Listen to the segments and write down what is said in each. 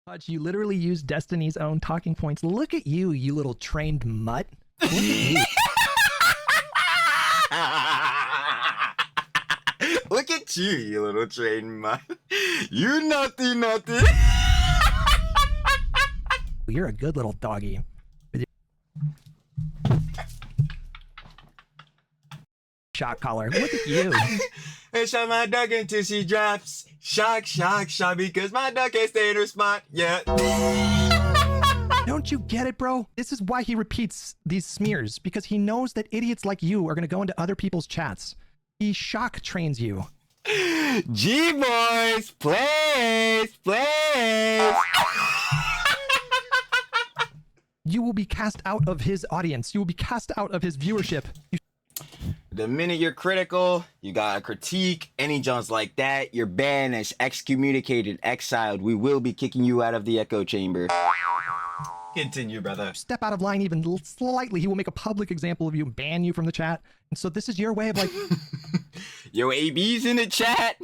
Hutch, you literally use Destiny's own talking points. Look at you, you little trained mutt. Look at you. Look at you little trained mutt. You naughty. You're a good little doggy. Shot collar. Look at you. And shot my duck until she drops. Shock, because my duck ain't stay in her spot yet. Don't you get it, bro? This is why he repeats these smears, because he knows that idiots like you are going to go into other people's chats. He shock trains you. G-boys, please. You will be cast out of his audience. You will be cast out of his viewership. The minute you're critical, you gotta critique any jumps like that, you're banished, excommunicated, exiled. We will be kicking you out of the echo chamber. Continue, brother. Step out of line even slightly, he will make a public example of you and ban you from the chat. And so this is your way of like... Yo, AB's in the chat.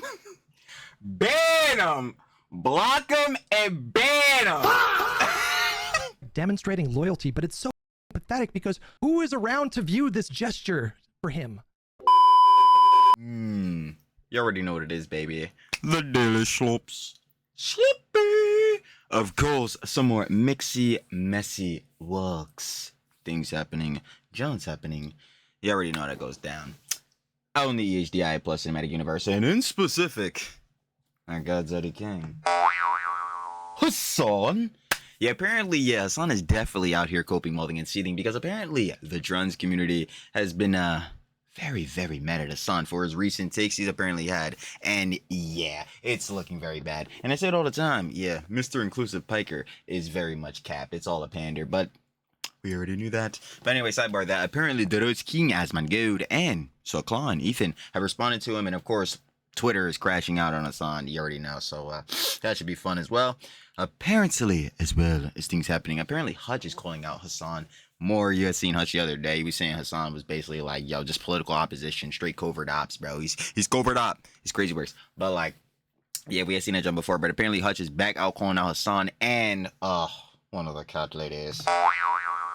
Ban him! Block him and ban him! demonstrating loyalty, but it's so pathetic because who is around to view this gesture for him? You already know what it is, baby. The Daily Slops. Slippy! Of course, some more mixy, messy works. Things happening, Jones happening. You already know how that goes down. Out in the EHDI plus cinematic universe, and in specific, our God's Eddie King. Hassan? Yeah, apparently, Hassan is definitely out here coping, molding, and seething because apparently the Druns community has been, very, very mad at Hassan for his recent takes he's apparently had. And yeah, it's looking very bad. And I say it all the time. Yeah, Mr. Inclusive Piker is very much capped. It's all a pander, but we already knew that. But anyway, sidebar that apparently the Rose King, Asman Goad, and Soklan, Ethan, have responded to him. And of course, Twitter is crashing out on Hassan. You already know. So that should be fun as well. Apparently, as well as things happening, apparently Hutch is calling out Hassan more. You had seen Hutch the other day. He was saying Hassan was basically like, yo, just political opposition, straight covert ops, bro. He's covert op. He's crazy works. But like, yeah, we had seen that jump before. But apparently Hutch is back out calling out Hassan and one of the cat ladies.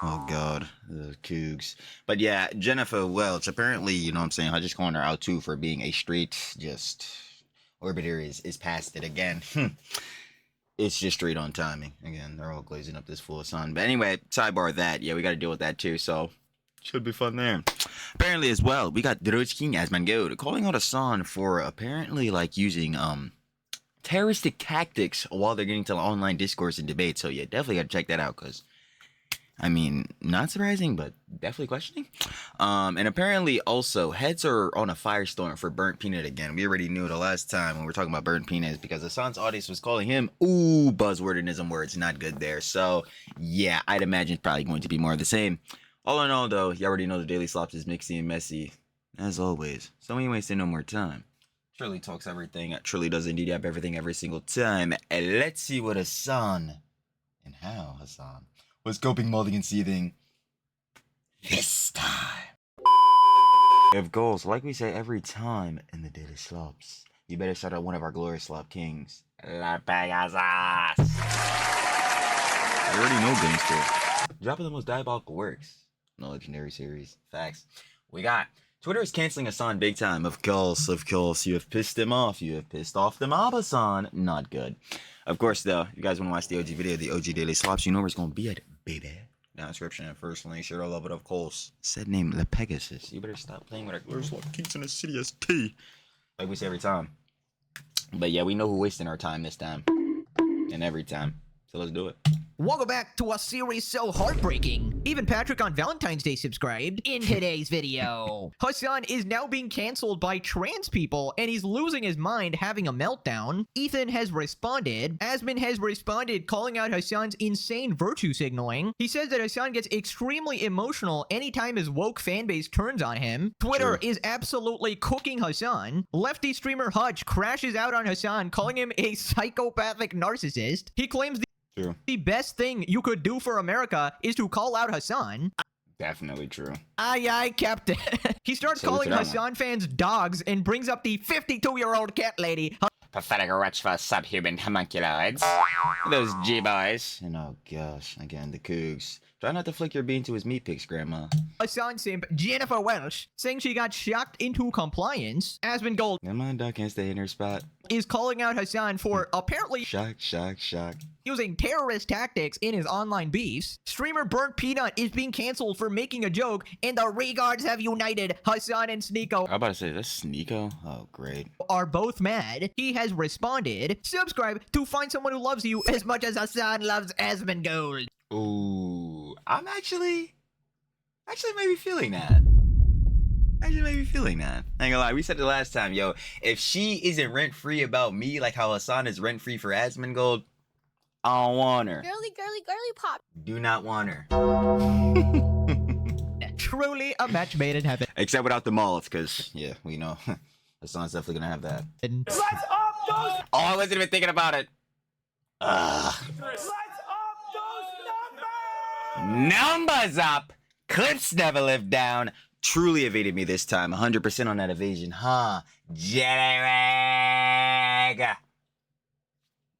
Oh god, the cougs. But yeah, Jennifer Welch, apparently, you know what I'm saying, Hutch is calling her out too for being a straight, just orbiter is past it again. It's just straight on timing. Again, they're all glazing up this full sun. But anyway, sidebar that, yeah, we got to deal with that too, so should be fun there. Apparently as well, we got Droj King Asman Goad calling out Hassan for apparently like using terroristic tactics while they're getting to online discourse and debate. So yeah, definitely got to check that out because I mean, not surprising, but definitely questioning. And apparently also heads are on a firestorm for Burnt Peanut again. We already knew the last time when we were talking about Burnt Peanut because Hassan's audience was calling him, ooh, buzzwordism words, not good there. So yeah, I'd imagine it's probably going to be more of the same. All in all though, you already know the Daily Slops is mixy and messy, as always. So we ain't wasting no more time. Trilly talks everything. Trilly does indeed have everything every single time. And let's see what Hassan and how Hassan was coping, molding, and seething this time. Of goals, like we say every time in the Daily Slops, you better shout out one of our glorious slop kings, La Pegasus. You already know gangster. Dropping the most diabolical works in the legendary series. Facts. We got Twitter is canceling Hassan big time. Of course, you have pissed him off. You have pissed off the mob, Hassan. Not good. Of course, though, you guys want to watch the OG video, the OG Daily Slops, you know where it's going to be at, baby. Down description and first link, sure to love it, of course. Said name, La Pegasus. You better stop playing with our glorious slop kings in the city as T. Like we say every time. But yeah, we know who's wasting our time this time. And every time. So let's do it. Welcome back to a series so heartbreaking. Even Patrick on Valentine's Day subscribed. In today's video, Hassan is now being canceled by trans people and he's losing his mind, having a meltdown. Ethan has responded. Asman has responded, calling out Hassan's insane virtue signaling. He says that Hassan gets extremely emotional anytime his woke fanbase turns on him. Twitter is absolutely cooking Hassan. Lefty streamer Hutch crashes out on Hassan, calling him a psychopathic narcissist. He claims the best thing you could do for America is to call out Hassan. Definitely true. Aye, Captain. He starts calling Hassan fans dogs and brings up the 52-year-old cat lady. pathetic wretch for subhuman homunculoids. Those G-boys. And oh gosh, again, the cougs. Try not to flick your bean to his meat pics, Grandma. Hassan simp Jennifer Welch saying she got shocked into compliance. Asmongold Come on, Duck, can't stay in her spot. is calling out Hassan for apparently Shock. using terrorist tactics in his online beefs. Streamer Burnt Peanut is being canceled for making a joke, and the regards have united. Hassan and Sneeko I'm about to say, that's Sneeko? Oh, great. are both mad. He has responded, subscribe to find someone who loves you as much as Hassan loves Asmongold. Ooh, I'm actually maybe feeling that. I ain't gonna lie, we said it last time, yo. If she isn't rent-free about me, like how Hasan is rent-free for Asmongold, I don't want her. Girly pop. Do not want her. Truly a match made in heaven. Except without the mullets, because, yeah, we know. Hasan's definitely gonna have that. Let's up those. Oh, I wasn't even thinking about it. Ugh. Let's up those numbers. Numbers up. Clips never lived down. Truly evaded me this time. 100% on that evasion, huh? Jellywig.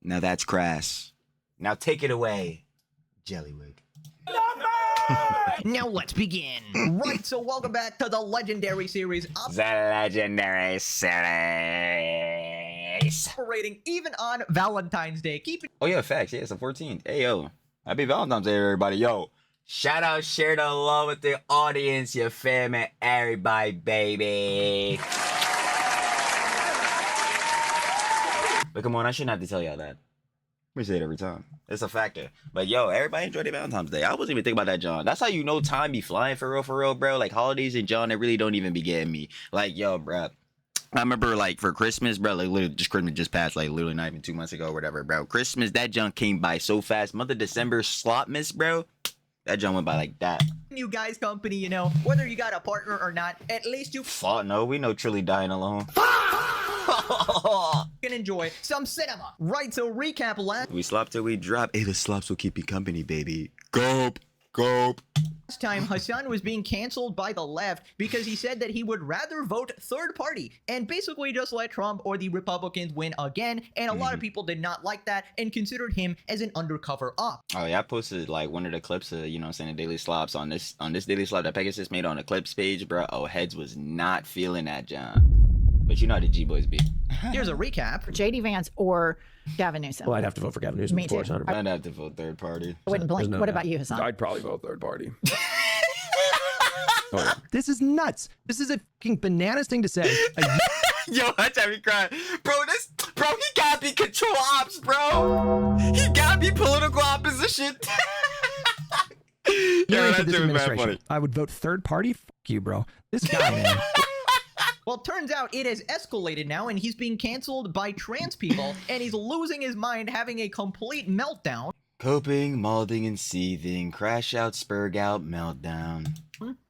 Now that's crass. Now take it away, Jellywig. Now let's begin. Right, so welcome back to the legendary series The legendary series. operating even on Valentine's Day. Keep it Oh yeah, facts. Yeah, it's the 14th. Hey yo, happy Valentine's Day, everybody. Yo, shout out, share the love with the audience, your family, everybody, baby. But come on, I shouldn't have to tell y'all that. We say it every time. It's a factor. But yo, everybody enjoy their Valentine's Day. I wasn't even thinking about that, John. That's how you know time be flying for real, bro. Like holidays and John, they really don't even be getting me. Like, yo, bro. I remember like for Christmas, bro, like literally just Christmas just passed, like literally not even 2 months ago or whatever, bro. Christmas, that junk came by so fast. Month of December, slopmas, bro. That junk went by like that. you guys company, you know, whether you got a partner or not, at least you Fuck no, we know Trilly dying alone. can enjoy some cinema. Right, so recap last We slop till we drop. Hey, the slops will keep you company, baby. Gulp. time, Hassan was being canceled by the left because he said that he would rather vote third party and basically just let Trump or the Republicans win again. And a lot of people did not like that and considered him as an undercover op. Oh yeah, I posted like one of the clips of, you know what I'm saying, the Daily Slops on this Daily Slop that Pegasus made on the clips page, bro. Oh, Heads was not feeling that, John. But you know how the G-Boys be. Here's a recap. JD Vance or Gavin Newsom. Well, I'd have to vote for Gavin Newsom, Me of course. too. 100%. I'd have to vote third party. I wouldn't blink. There's no What doubt. about you, Hassan? I'd probably vote third party. Oh, yeah. This is nuts. This is a fucking bananas thing to say. Yo, that's how me crying. Bro, he gotta be control ops, bro. He gotta be political opposition. Year that into this shit was mad administration, funny. I would vote third party. Fuck you, bro. This guy, man. Well, turns out it has escalated now, and he's being canceled by trans people, and he's losing his mind, having a complete meltdown. Coping, molding, and seething. Crash out, spurg out, meltdown.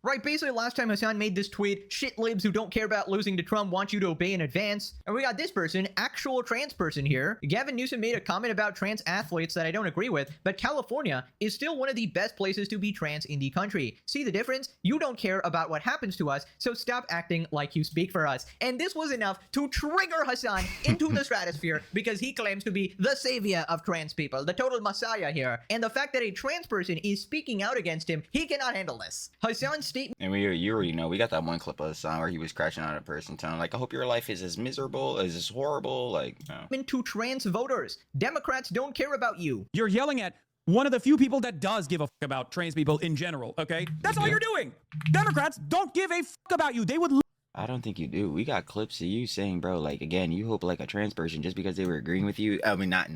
Right, basically last time Hassan made this tweet, shit libs who don't care about losing to Trump want you to obey in advance. And we got this person, actual trans person here. Gavin Newsom made a comment about trans athletes that I don't agree with, but California is still one of the best places to be trans in the country. See the difference? You don't care about what happens to us, so stop acting like you speak for us. And this was enough to trigger Hassan into the stratosphere because he claims to be the savior of trans people, the total messiah here. And the fact that a trans person is speaking out against him, he cannot handle this. Hassan's statement And you already know, we got that one clip of Hassan where he was crashing out a person telling like, I hope your life is as miserable, as horrible, like, no. to trans voters. Democrats don't care about you. You're yelling at one of the few people that does give a fuck about trans people in general, okay? That's all you're doing. Democrats don't give a fuck about you. They would I don't think you do. We got clips of you saying, bro, like, again, you hope like a trans person just because they were agreeing with you. I mean, not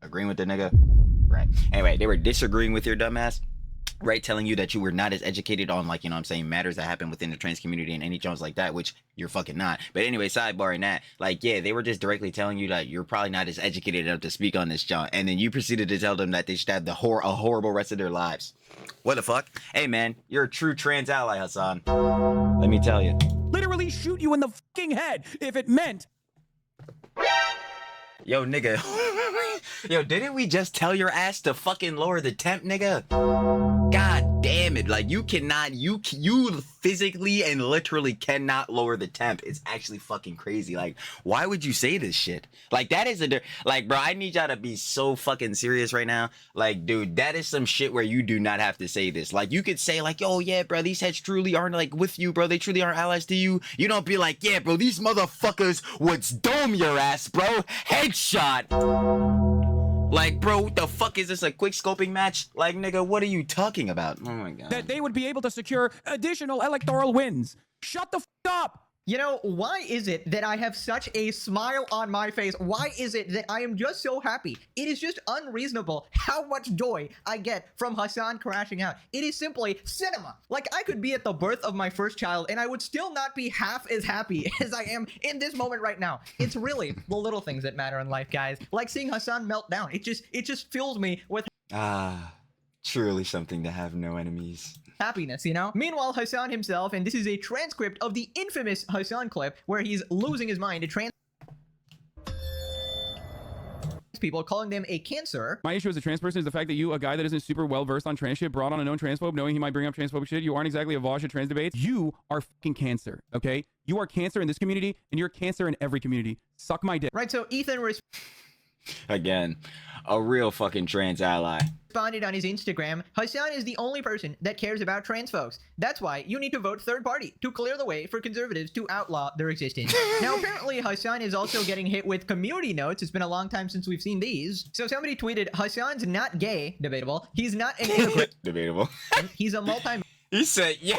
agreeing with the nigga. Right. Anyway, they were disagreeing with your dumbass. Right, telling you that you were not as educated on, like, you know what I'm saying, matters that happen within the trans community and any jobs like that, which you're fucking not. But anyway, sidebarring that, like, yeah, they were just directly telling you that you're probably not as educated enough to speak on this, John. And then you proceeded to tell them that they should have a horrible rest of their lives. What the fuck? Hey, man, you're a true trans ally, Hassan. Let me tell you. literally shoot you in the fucking head if it meant. Yo, nigga. Yo, didn't we just tell your ass to fucking lower the temp, nigga? God damn damage. Like you cannot, you physically and literally cannot lower the temp. It's actually fucking crazy. Like, why would you say this shit? Like that is like, bro, I need y'all to be so fucking serious right now. Like, dude, that is some shit where you do not have to say this. Like, you could say like, oh yeah, bro, these heads truly aren't like with you, bro. They truly aren't allies to you. You don't be like, yeah, bro, these motherfuckers would dome your ass, bro. Headshot. Like, bro, what the fuck is this, a quick scoping match? Like, nigga, what are you talking about? Oh my god. That they would be able to secure additional electoral wins. Shut the up. You know, why is it that I have such a smile on my face? Why is it that I am just so happy? It is just unreasonable how much joy I get from Hasan crashing out. It is simply cinema. Like, I could be at the birth of my first child and I would still not be half as happy as I am in this moment right now. It's really the little things that matter in life, guys. Like seeing Hasan melt down. It just fills me with Truly something to have no enemies. happiness, you know? Meanwhile, Hasan himself, and this is a transcript of the infamous Hasan clip where he's losing his mind to trans people, calling them a cancer. My issue as a trans person is the fact that you, a guy that isn't super well versed on trans shit, brought on a known transphobe knowing he might bring up transphobic shit. You aren't exactly a Vosh at trans debates. You are fucking cancer, okay? You are cancer in this community, and you're cancer in every community. Suck my dick. Right, so Ethan Again, a real fucking trans ally. responded on his Instagram, Hasan is the only person that cares about trans folks. That's why you need to vote third party to clear the way for conservatives to outlaw their existence. Now, apparently, Hasan is also getting hit with community notes. It's been a long time since we've seen these. So somebody tweeted, Hasan's not gay, debatable. He's not an immigrant. Debatable. He's a He said, yeah.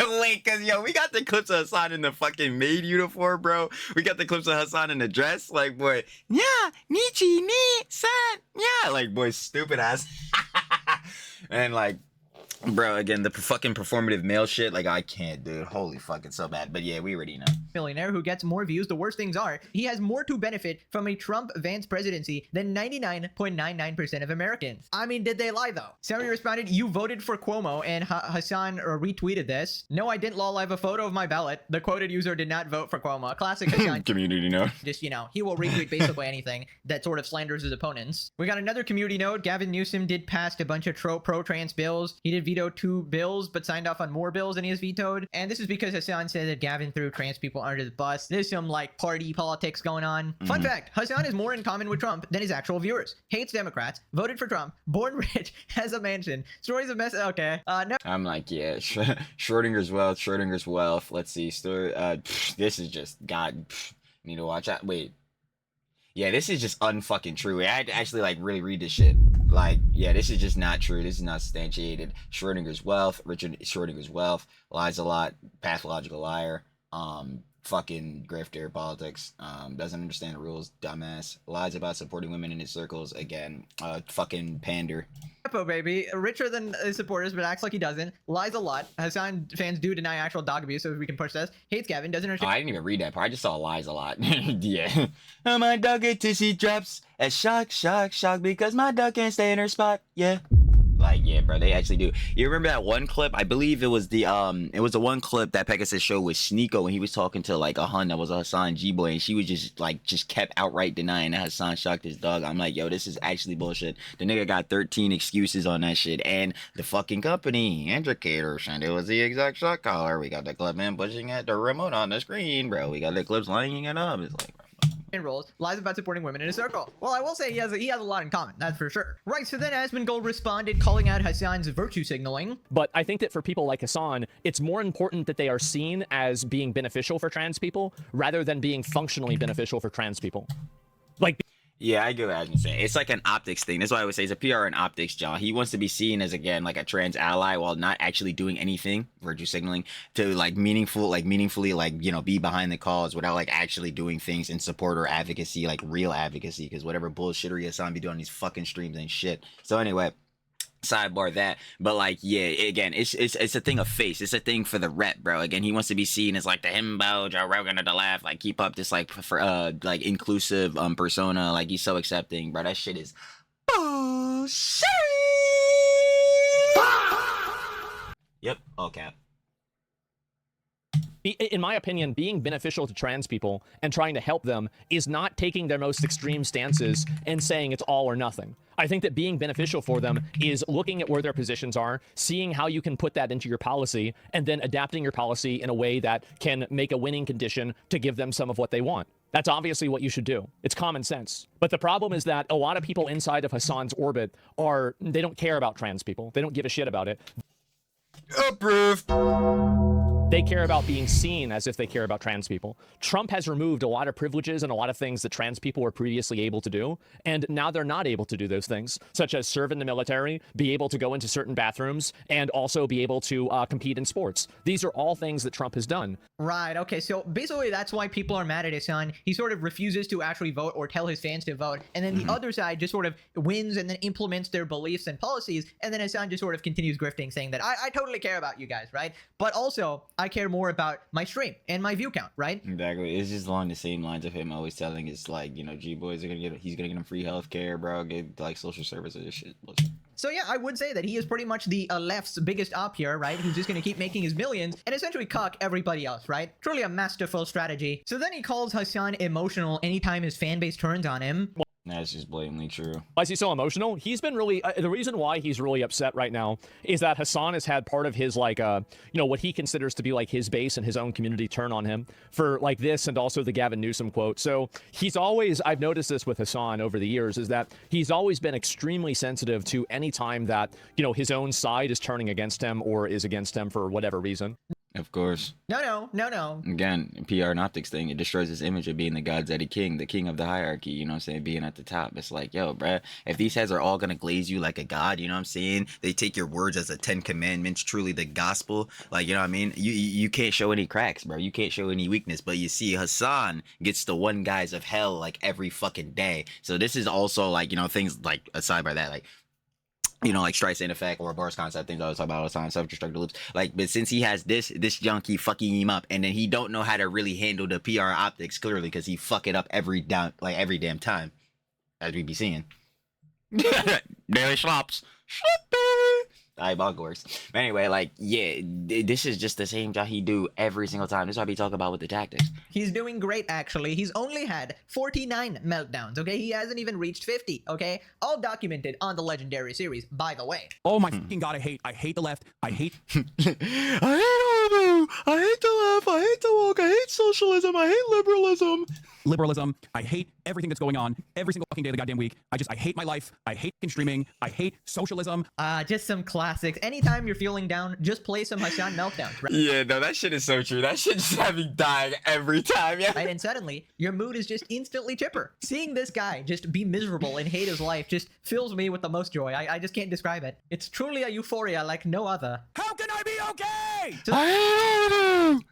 Wait, cause yo, we got the clips of Hasan in the fucking maid uniform, bro. We got the clips of Hasan in the dress. Like, boy, yeah, Nietzsche, san, yeah. Like, boy, stupid ass. And like, bro, again, the fucking performative male shit, like, I can't, dude. Holy fuck, it's so bad. But yeah, we already know. millionaire who gets more views. The worst things are, he has more to benefit from a Trump-Vance presidency than 99.99% of Americans. I mean, did they lie though? Somebody responded, you voted for Cuomo, and Hasan retweeted this. No, I didn't, lol, I have a photo of my ballot. The quoted user did not vote for Cuomo. Classic Hasan. Community note. Just, you know, he will retweet basically anything that sort of slanders his opponents. We got another community note. Gavin Newsom did pass a bunch of pro-trans bills. He did veto 2 bills, but signed off on more bills than he has vetoed. And this is because Hasan said that Gavin threw trans people under the bus. There's some, like, party politics going on. Fun fact, Hasan is more in common with Trump than his actual viewers. Hates Democrats, voted for Trump, born rich, has a mansion. Stories of mess. Okay. No. I'm like, yeah, Schrodinger's wealth. Let's see, story. This is just God. Need to watch out. Wait. Yeah, this is just unfucking true. I had to actually like really read this shit. Like, yeah, this is just not true. This is not substantiated. Schrodinger's wealth, Richard Schrodinger's wealth, lies a lot, pathological liar, fucking grifter, politics, doesn't understand the rules, dumbass, lies about supporting women in his circles, again, fucking pander. Nepo baby, richer than his supporters, but acts like he doesn't. Lies a lot. Hasan fans do deny actual dog abuse, so we can push this. Hates Gavin, doesn't Oh, understand. I didn't even read that part. I just saw lies a lot. Yeah. Oh, my dog gets tissy drops. And shock because my dog can't stay in her spot. Yeah. Like, yeah, bro, they actually do. You remember that one clip? I believe it was the one clip that Pegasus showed with Sneeko when he was talking to like a Hun that was a Hasan G-boy, and she was just kept outright denying that Hasan shocked his dog. I'm like, yo, this is actually bullshit. The nigga got 13 excuses on that shit, and the fucking company indicator said it was the exact shot collar. We got the clip man pushing at the remote on the screen, bro. We got the clips lining it up. It's like, bro. Roles, lies about supporting women in a circle. Well, I will say he has a lot in common, that's for sure. Right, so then Asmongold responded, calling out Hasan's virtue signaling. But I think that for people like Hasan, it's more important that they are seen as being beneficial for trans people rather than being functionally beneficial for trans people. Like, Yeah, I get what Asmon's saying. It's like an optics thing. That's why I would say it's a PR and optics job. He wants to be seen as, again, like a trans ally while not actually doing anything, virtue signaling, to like meaningfully, like, you know, be behind the cause without like actually doing things in support or advocacy, like real advocacy, because whatever bullshittery Hasan be doing on these fucking streams ain't shit. So anyway, sidebar that, but like, yeah, again, it's a thing of face. It's a thing for the rep, bro. Again, he wants to be seen as like the himbo, Joe Rogan of the laugh, like keep up this like for like inclusive persona, like he's so accepting, bro. That shit is bullshit. Yep, all cap. In my opinion, being beneficial to trans people and trying to help them is not taking their most extreme stances and saying it's all or nothing. I think that being beneficial for them is looking at where their positions are, seeing how you can put that into your policy, and then adapting your policy in a way that can make a winning condition to give them some of what they want. That's obviously what you should do. It's common sense. But the problem is that a lot of people inside of Hasan's orbit they don't care about trans people. They don't give a shit about it. Approved. They care about being seen as if they care about trans people. Trump has removed a lot of privileges and a lot of things that trans people were previously able to do, and now they're not able to do those things, such as serve in the military, be able to go into certain bathrooms, and also be able to compete in sports. These are all things that Trump has done. Right, okay, so basically that's why people are mad at Hasan. He sort of refuses to actually vote or tell his fans to vote, and then the other side just sort of wins and then implements their beliefs and policies, and then Hasan just sort of continues grifting, saying that I totally care about you guys, right? But also, I care more about my stream and my view count, right? Exactly. It's just along the same lines of him always telling us, like, you know, G-boys are he's gonna get them free healthcare, bro, get like social services and shit. So yeah, I would say that he is pretty much the left's biggest op here, right? He's just gonna keep making his millions and essentially cuck everybody else, right? Truly a masterful strategy. So then he calls Hasan emotional anytime his fan base turns on him. That's just blatantly true. Why is he so emotional? He's been really, the reason why he's really upset right now is that Hasan has had part of his, like, you know, what he considers to be like his base and his own community turn on him for like this and also the Gavin Newsom quote. So he's always, I've noticed this with Hasan over the years, is that he's always been extremely sensitive to any time that, you know, his own side is turning against him or is against him for whatever reason. Of course. No. Again, PR and optics thing, it destroys his image of being the God's-Daddy king, the king of the hierarchy, you know what I'm saying, being at the top. It's like, yo, bruh, if these heads are all gonna glaze you like a god, you know what I'm saying, they take your words as the 10 commandments, truly the gospel, like, you know what I mean, you can't show any cracks, bro, you can't show any weakness, but you see Hasan gets the one guys of hell, like, every fucking day. So this is also, like, you know, things, like, aside by that, like, you know, like Streisand effect or bars concept, things I was talking about all the time, self-destructive loops. Like, but since he has this junkie fucking him up, and then he don't know how to really handle the PR optics clearly because he fuck it up every damn time, as we be seeing. Daily slops. Eyeball gores. But anyway, like, yeah, this is just the same job he do every single time. This is what I be talking about with the tactics. He's doing great, actually. He's only had 49 meltdowns, okay? He hasn't even reached 50, okay? All documented on the Legendary series, by the way. Oh my fucking god, I hate the left. I hate I hate all of you. I hate the left. I hate the woke. I hate socialism. I hate liberalism. I hate everything that's going on every single fucking day of the goddamn week. I hate my life. I hate fucking streaming. I hate socialism. Just some classics. Anytime you're feeling down, just play some Hasan meltdowns, right? Yeah, no, that shit is so true. That shit just have me dying every time, yeah. Right? And suddenly, your mood is just instantly chipper. Seeing this guy just be miserable and hate his life just fills me with the most joy. I just can't describe it. It's truly a euphoria like no other. How can I be okay? So,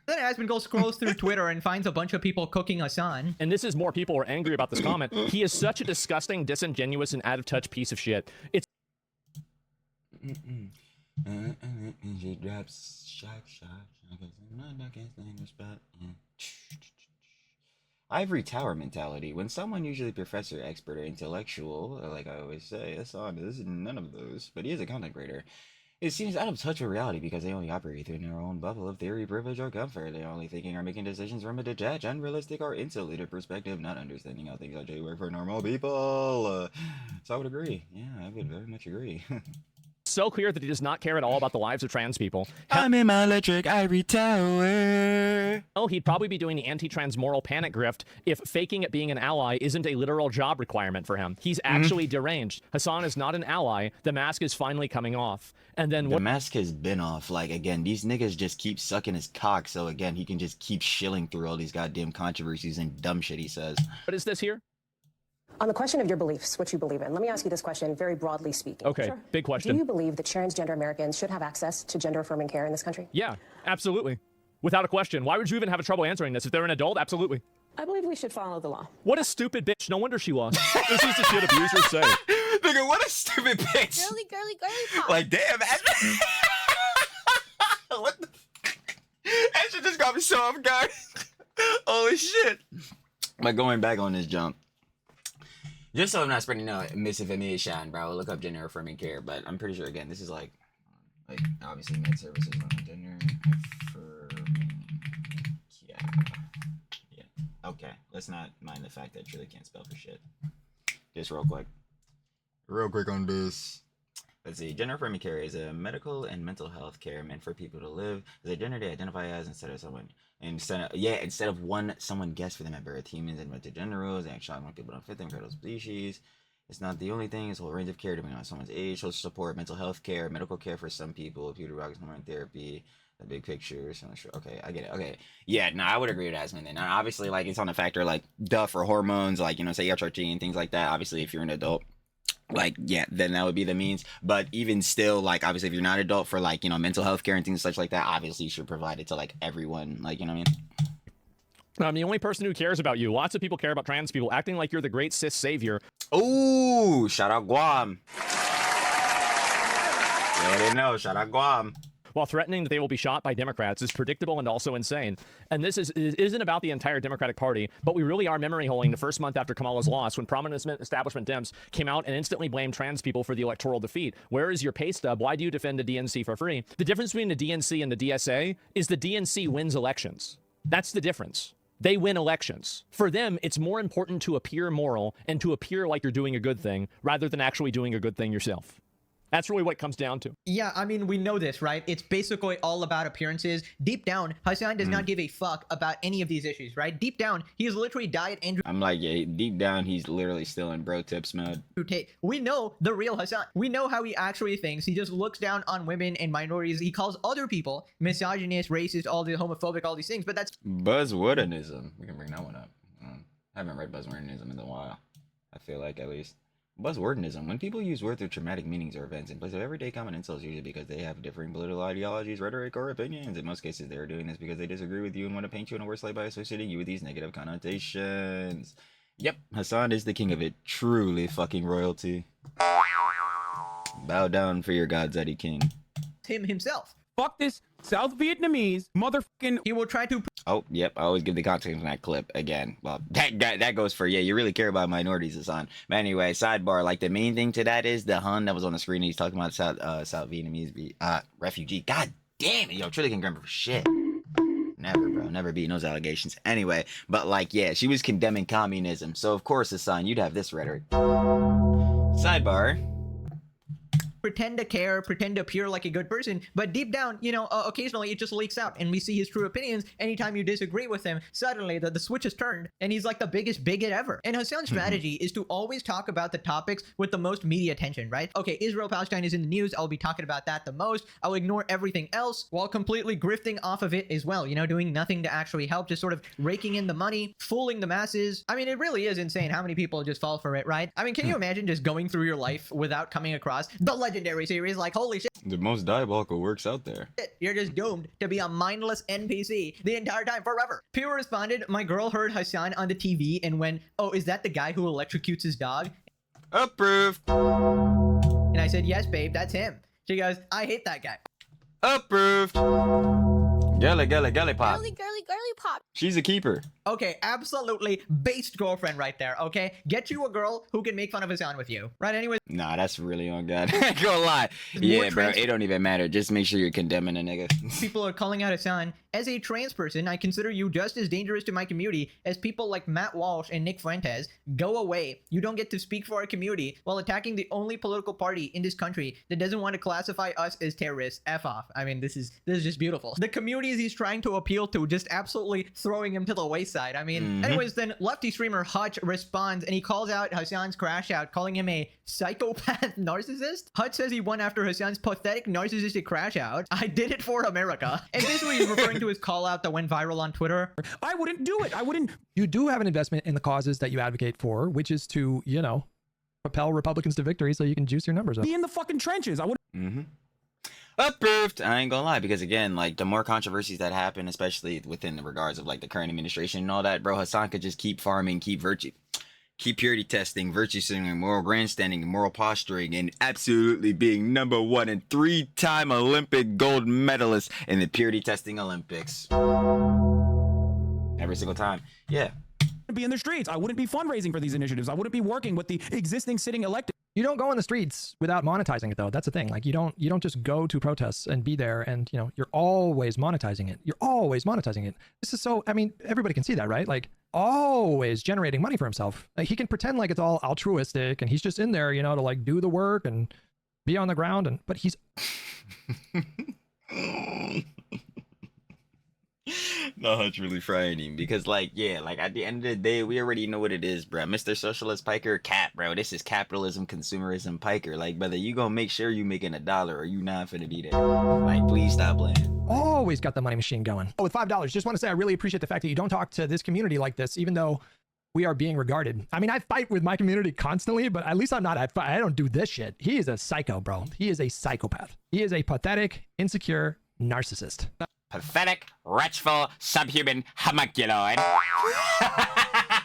then Asmongold scrolls through Twitter and finds a bunch of people cooking Hasan. And this is more people are angry about this comment. He is such a disgusting, disingenuous, and out-of-touch piece of shit. It's She drops Ivory tower mentality. When someone, usually professor, expert, or intellectual, like I always say, Hassan is none of those, but he is a content creator, it seems out of touch with reality because they only operate within their own bubble of theory, privilege, or comfort. They're only thinking or making decisions from a detached, unrealistic, or insulated perspective, not understanding how things actually work for normal people. So I would agree. Yeah, I would very much agree. so clear that he does not care at all about the lives of trans people. I'm in my electric ivory tower. Oh, he'd probably be doing the anti-trans moral panic grift if faking it being an ally isn't a literal job requirement for him. He's actually deranged. Hasan is not an ally. The mask is finally coming off. And then the mask has been off. Like, again, these niggas just keep sucking his cock. So again, he can just keep shilling through all these goddamn controversies and dumb shit he says. What is this here? On the question of your beliefs, what you believe in, let me ask you this question very broadly speaking. Okay, sure. Big question. Do you believe that transgender Americans should have access to gender-affirming care in this country? Yeah, absolutely. Without a question. Why would you even have a trouble answering this? If they're an adult, absolutely. I believe we should follow the law. What a stupid bitch. No wonder she lost. This is the shit abusers say. Nigga, what a stupid bitch. Girly pop. Like, damn. What the that shit just got me so off guard. Holy shit. But going back on this jump. Just so I'm not spreading no misinformation, bro, look up gender affirming care. But I'm pretty sure, again, this is like obviously med services on gender affirming Yeah. Okay. Let's not mind the fact that I truly can't spell for shit. Just real quick. Real quick on this. Let's see. Gender affirming care is a medical and mental health care meant for people to live as a gender they identify as instead of someone guessed for them at birth. Humans invented gender rules and actually when people don't fit them for those species. It's not the only thing. It's a whole range of care depending on someone's age, social support, mental health care, medical care for some people, puberty rocks, hormone therapy, the big picture. So sure. Okay, I get it. Okay, yeah, no, I would agree with Asman then. Now, obviously, like it's on a factor like for hormones, like say HRT and things like that. Obviously, if you're an adult, like yeah, then that would be the means. But even still, like obviously, if you're not adult for like mental health care and things such like that, obviously you should provide it to like everyone. Like what I mean. I'm the only person who cares about you. Lots of people care about trans people, acting like you're the great cis savior. Ooh, shout out Guam. You already know, shout out Guam. While threatening that they will be shot by Democrats is predictable and also insane. And this isn't about the entire Democratic Party, but we really are memory holing the first month after Kamala's loss when prominent establishment Dems came out and instantly blamed trans people for the electoral defeat. Where is your pay stub? Why do you defend the DNC for free? The difference between the DNC and the DSA is the DNC wins elections. That's the difference. They win elections. For them, it's more important to appear moral and to appear like you're doing a good thing rather than actually doing a good thing yourself. That's really what it comes down to. Yeah, I mean, we know this, right? It's basically all about appearances. Deep down, Hasan does not give a fuck about any of these issues, right? Deep down, he is literally diet Andrew I'm like, yeah, deep down, he's literally still in bro tips mode. Tate. We know the real Hasan. We know how he actually thinks. He just looks down on women and minorities. He calls other people misogynist, racist, all the homophobic, all these things, but that's Buzzwordinism. We can bring that one up. I haven't read Buzzwordinism in a while. I feel like at least. Buzzwordinism. When people use words with traumatic meanings or events in place of everyday common insults, usually because they have differing political ideologies, rhetoric, or opinions. In most cases, they're doing this because they disagree with you and want to paint you in a worse light by associating you with these negative connotations. Yep, Hasan is the king of it. Truly fucking royalty. Bow down for your gods, Eddie King. him himself. Fuck this South Vietnamese motherfucking. He will try to Oh, yep. I always give the context in that clip again. Well, that goes for, yeah, you really care about minorities, Hassan. But anyway, sidebar, like the main thing to that is the Hun that was on the screen. He's talking about South Vietnamese refugee. God damn it, yo, truly can grammar for shit. Never, bro. Never beating those allegations. Anyway, but like, yeah, she was condemning communism. So of course, Hassan, you'd have this rhetoric. Sidebar. pretend to care, pretend to appear like a good person, but deep down, you know, occasionally it just leaks out and we see his true opinions. Anytime you disagree with him, suddenly the switch is turned and he's like the biggest bigot ever. And Hassan's strategy is to always talk about the topics with the most media attention, right? Okay, Israel-Palestine is in the news. I'll be talking about that the most. I'll ignore everything else while completely grifting off of it as well, you know, doing nothing to actually help, just sort of raking in the money, fooling the masses. I mean, it really is insane how many people just fall for it, right? I mean, can you imagine just going through your life without coming across the legendary series? Like, holy shit, The most diabolical works out there. you're just doomed to be a mindless NPC the entire time, forever. Pure responded, my girl heard Hassan on the TV and went, oh, is that the guy who electrocutes his dog? Approved. And I said, yes, babe, that's him. She goes, I hate that guy. Approved. Girly pop. Girly pop. She's a keeper. Okay, absolutely based girlfriend right there, okay? Get you a girl who can make fun of Hassan with you. Right, anyways. Nah, that's really on God. I ain't gonna lie. Yeah, bro, trans- it don't even matter. Just make sure you're condemning a nigga. People are calling out Hassan. As a trans person, I consider you just as dangerous to my community as people like Matt Walsh and Nick Fuentes. Go away. You don't get to speak for our community while attacking the only political party in this country that doesn't want to classify us as terrorists. F off. I mean, this is just beautiful. The communities he's trying to appeal to, just absolutely throwing him to the wayside. I mean, anyways, then lefty streamer Hutch responds and he calls out Hassan's crash out, calling him a psychopath narcissist. Hutch says he won after Hassan's pathetic narcissistic crash out. I did it for America. And basically he's referring to his call out that went viral on Twitter. I wouldn't do it. I wouldn't. You do have an investment in the causes that you advocate for, which is to, you know, propel Republicans to victory so you can juice your numbers up. Be in the fucking trenches. I would. Approved. I ain't gonna lie, because again, like the more controversies that happen, especially within the regards of like the current administration and all that, bro, Hassan could just keep farming, keep purity testing, virtue signaling, moral grandstanding, moral posturing, and absolutely being number one and 3-time Olympic gold medalist in the purity testing Olympics. Every single time. Yeah. be in the streets. I wouldn't be fundraising for these initiatives. I wouldn't be working with the existing sitting elected. You don't go on the streets without monetizing it, though. That's the thing. Like, you don't just go to protests and be there and, you know, you're always monetizing it. You're always monetizing it. This is so, I mean, everybody can see that, right? Like, always generating money for himself. Like, he can pretend like it's all altruistic and he's just in there, you know, to like do the work and be on the ground. And but he's No, it's really frightening because, like, yeah, like at the end of the day, we already know what it is, bro. Mr. Socialist Piker, cap, bro. This is capitalism, consumerism, Piker. Like, brother, you gonna make sure you making $1 or you not finna be there. Like, please stop playing. always got the money machine going. Oh, with $5, just want to say I really appreciate the fact that you don't talk to this community like this, even though we are being regarded. I mean, I fight with my community constantly, but at least I'm not, I don't do this shit. He is a psycho, bro. He is a psychopath. He is a pathetic, insecure narcissist. Pathetic, wretchful, subhuman homunculoid.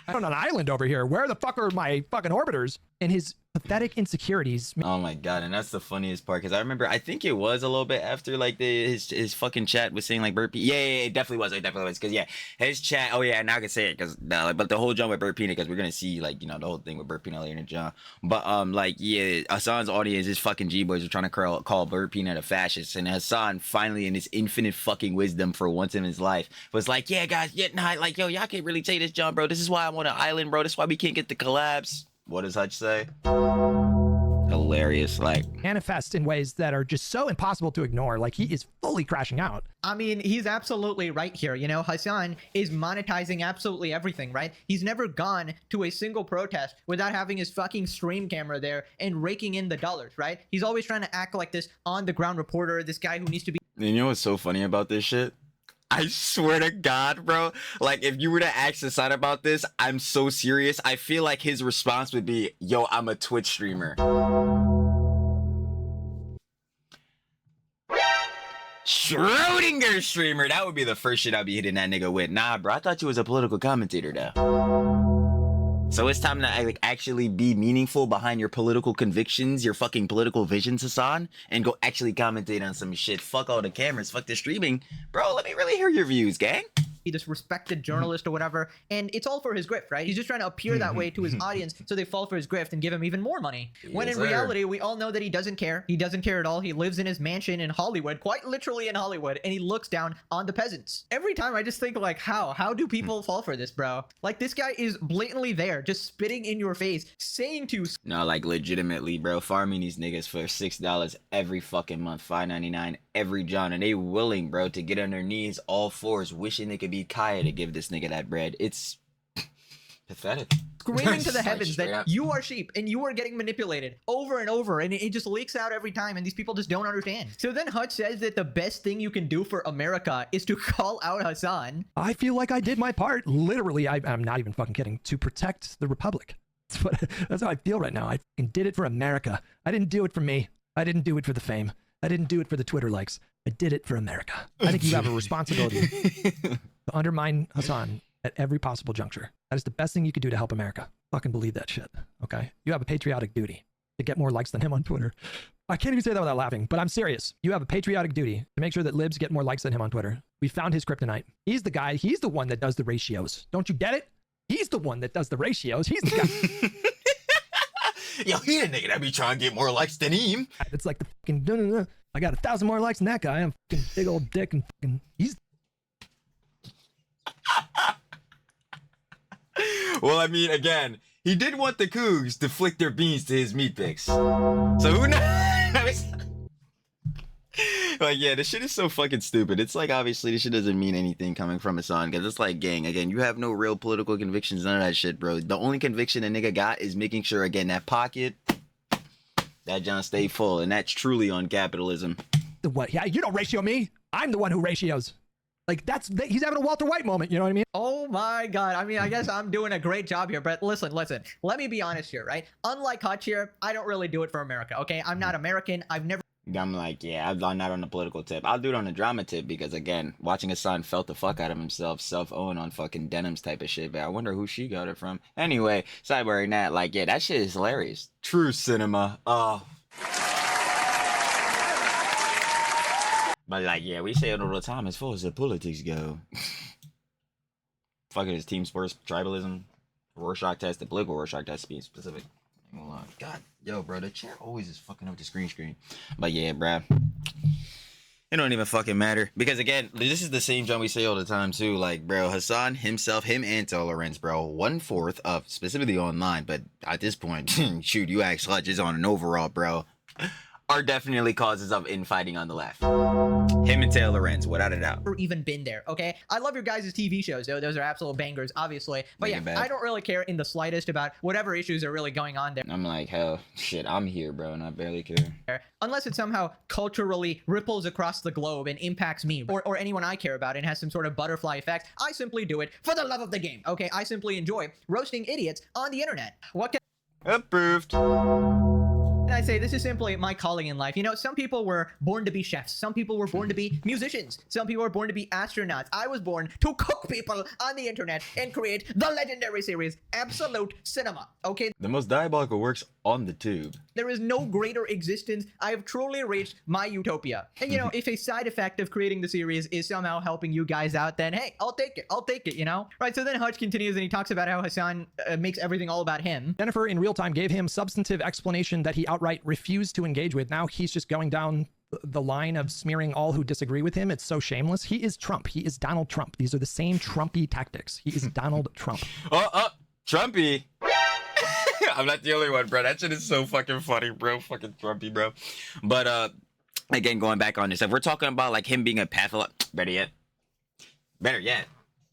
I'm on an island over here. Where the fuck are my fucking orbiters? And his pathetic insecurities. Oh my god, and that's the funniest part because I remember, I think it was a little bit after like his fucking chat was saying like Burt Peanut. Yeah, it definitely was. It definitely was because yeah, his chat. Oh yeah, now I can say it because but the whole jump with Burt Peanut because we're gonna see like, you know, the whole thing with Burt Peanut later in the jump. But like yeah, Hassan's audience, his fucking G boys were trying to call Burt Peanut a fascist, and Hassan finally in his infinite fucking wisdom for once in his life was like, yeah guys, yeah, nah, like yo, y'all can't really take this jump, bro. This is why I'm on an island, bro. This is why we can't get the collabs. What does Hutch say? Hilarious, like manifest in ways that are just so impossible to ignore. Like he is fully crashing out. I mean, he's absolutely right here. You know, Hassan is monetizing absolutely everything, right? He's never gone to a single protest without having his fucking stream camera there and raking in the dollars, right? He's always trying to act like this on the ground reporter, this guy who needs to be. You know what's so funny about this shit? I swear to God, bro. Like, if you were to ask Hassan about this, I'm so serious. I feel like his response would be, yo, I'm a Twitch streamer. Schrodinger streamer. That would be the first shit I'd be hitting that nigga with. Nah, bro, I thought you was a political commentator, though. So it's time to like actually be meaningful behind your political convictions, your fucking political visions, Hassan, and go actually commentate on some shit. Fuck all the cameras, fuck the streaming. Bro, let me really hear your views, gang. This respected journalist or whatever, and it's all for his grift, right? He's just trying to appear that way to his audience so they fall for his grift and give him even more money. When in reality, we all know that he doesn't care. He doesn't care at all. He lives in his mansion in Hollywood, quite literally in Hollywood, and he looks down on the peasants. Every time I just think like, how do people fall for this, bro? Like this guy is blatantly there, just spitting in your face, saying to no, like legitimately, bro, farming these niggas for $6 every fucking month, $5.99 every John, and they willing, bro, to get on their knees all fours, wishing they could be Kaya to give this nigga that bread. It's pathetic. Screaming to the heavens that you are sheep and you are getting manipulated over and over, and it just leaks out every time, and these people just don't understand. So then Hutch says that the best thing you can do for America is to call out Hassan. I feel like I did my part. Literally, I'm not even fucking kidding, to protect the Republic. That's how I feel right now. I fucking did it for America. I didn't do it for me. I didn't do it for the fame. I didn't do it for the Twitter likes. I did it for America. I think you have a responsibility to undermine Hassan at every possible juncture. That is the best thing you could do to help America. Fucking believe that shit, okay? You have a patriotic duty to get more likes than him on Twitter. I can't even say that without laughing, but I'm serious. You have a patriotic duty to make sure that libs get more likes than him on Twitter. We found his kryptonite. He's the guy. He's the one that does the ratios. Don't you get it? He's the one that does the ratios. He's the guy. Yo, he the nigga that be trying to get more likes than him. It's like the fucking, I got 1,000 more likes than that guy. I'm fucking big old dick and fucking, he's. Well, I mean, again, he did want the Cougs to flick their beans to his meat picks. So who knows? Like, yeah, this shit is so fucking stupid. It's like, obviously, this shit doesn't mean anything coming from Hassan, because it's like, gang, again, you have no real political convictions, none of that shit, bro. The only conviction a nigga got is making sure, again, that pocket, that John stay full, and that's truly on capitalism. The what? Yeah, you don't ratio me. I'm the one who ratios. Like, he's having a Walter White moment, you know what I mean? Oh my God. I mean, I guess I'm doing a great job here, but listen. Let me be honest here, right? Unlike Hutch here, I don't really do it for America, okay? I'm not American. I've never. I'm like, yeah, I'm not on the political tip. I'll do it on the drama tip because, again, watching Hassan felt the fuck out of himself, self-own on fucking denims type of shit. But I wonder who she got it from. Anyway, sidebars that, like, yeah, that shit is hilarious. True cinema. Oh. But, like, yeah, we say it all the time as far as the politics go. Fucking his team sports tribalism. Rorschach test, the political Rorschach test, being specific. Hold on. God, yo, bro, the chair always is fucking up the screen. But yeah, bro. It don't even fucking matter. Because again, this is the same John we say all the time too. Like, bro, Hasan himself, him and Tolerance, bro, 1/4 of specifically online, but at this point, shoot, you ask Hutch is on an overall, bro, are definitely causes of infighting on the left. Him and Taylor Lorenz, without a doubt. Or even been there, okay? I love your guys' TV shows, though. Those are absolute bangers, obviously. But Make it yeah, bad. I don't really care in the slightest about whatever issues are really going on there. I'm like, hell, shit, I'm here, bro, and I barely care. Unless it somehow culturally ripples across the globe and impacts me or anyone I care about and has some sort of butterfly effect. I simply do it for the love of the game, okay? I simply enjoy roasting idiots on the internet. What can Approved. I say? This is simply my calling in life. You know, some people were born to be chefs. Some people were born to be musicians. Some people were born to be astronauts. I was born to cook people on the internet and create the legendary series Absolute Cinema, okay? The most diabolical works on the tube. There is no greater existence. I have truly reached my utopia. And you know, if a side effect of creating the series is somehow helping you guys out, then hey, I'll take it, you know? Right, so then Hutch continues and he talks about how Hasan makes everything all about him. Jennifer in real time gave him substantive explanation that he outright refused to engage with. Now he's just going down the line of smearing all who disagree with him. It's so shameless. He is Trump. He is Donald Trump. These are the same Trumpy tactics. He is Donald Trump. Trumpy. I'm not the only one, bro. That shit is so fucking funny, bro. Fucking Trumpy, bro. But again, going back on this, if we're talking about like him being a better yet.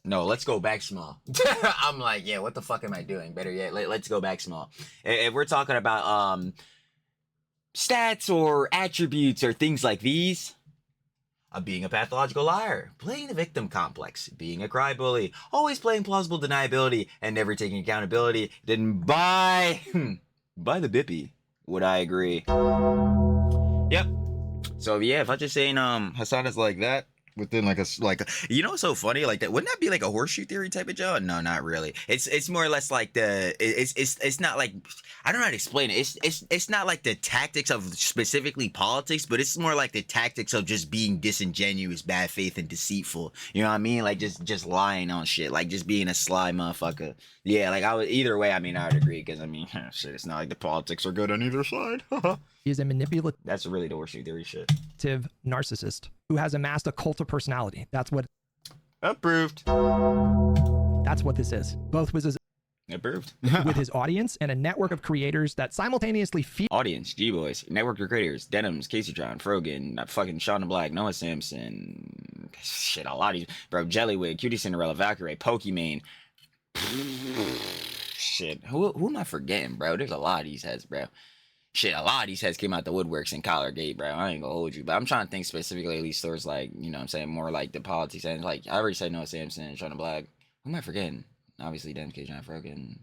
No, let's go back small. I'm like, yeah, what the fuck am I doing? Better yet, let's go back small. If we're talking about stats or attributes or things like these, being a pathological liar, playing the victim complex, being a crybaby, always playing plausible deniability, and never taking accountability, then by the bippy, would I agree? Yep. So yeah, if I'm just saying Hasan is like that, within like you know what's so funny, like that, wouldn't that be like a horseshoe theory type of job? No, not really. It's more or less like it's not like, I don't know how to explain it. It's not like the tactics of specifically politics, but it's more like the tactics of just being disingenuous, bad faith, and deceitful. You know what I mean? Like just lying on shit, like just being a sly motherfucker. Yeah, like I would either way. I mean, I would agree because I mean, shit, it's not like the politics are good on either side. He is a manipulative That's really the horseshoe theory shit. narcissist who has amassed a cult of personality. That's what Approved. this is. Both with his Approved. with his audience and a network of creators that simultaneously feed Audience, G-Boys, network of creators, Denims, Casey John, Frogan, fucking Shauna Black, Noah Sampson, shit, a lot of these, bro, Jellywig, Cutie Cinderella, Valkyrie, Pokimane, shit, who am I forgetting, bro? There's a lot of these heads, bro. Shit, a lot of these heads came out the woodworks in Collargate, bro. I ain't gonna hold you, but I'm trying to think specifically at least stores like, you know what I'm saying, more like the politics and like, I already said Noah Sampson, Shauna Black. Who am I forgetting? Obviously, Dennis K. John Frogan.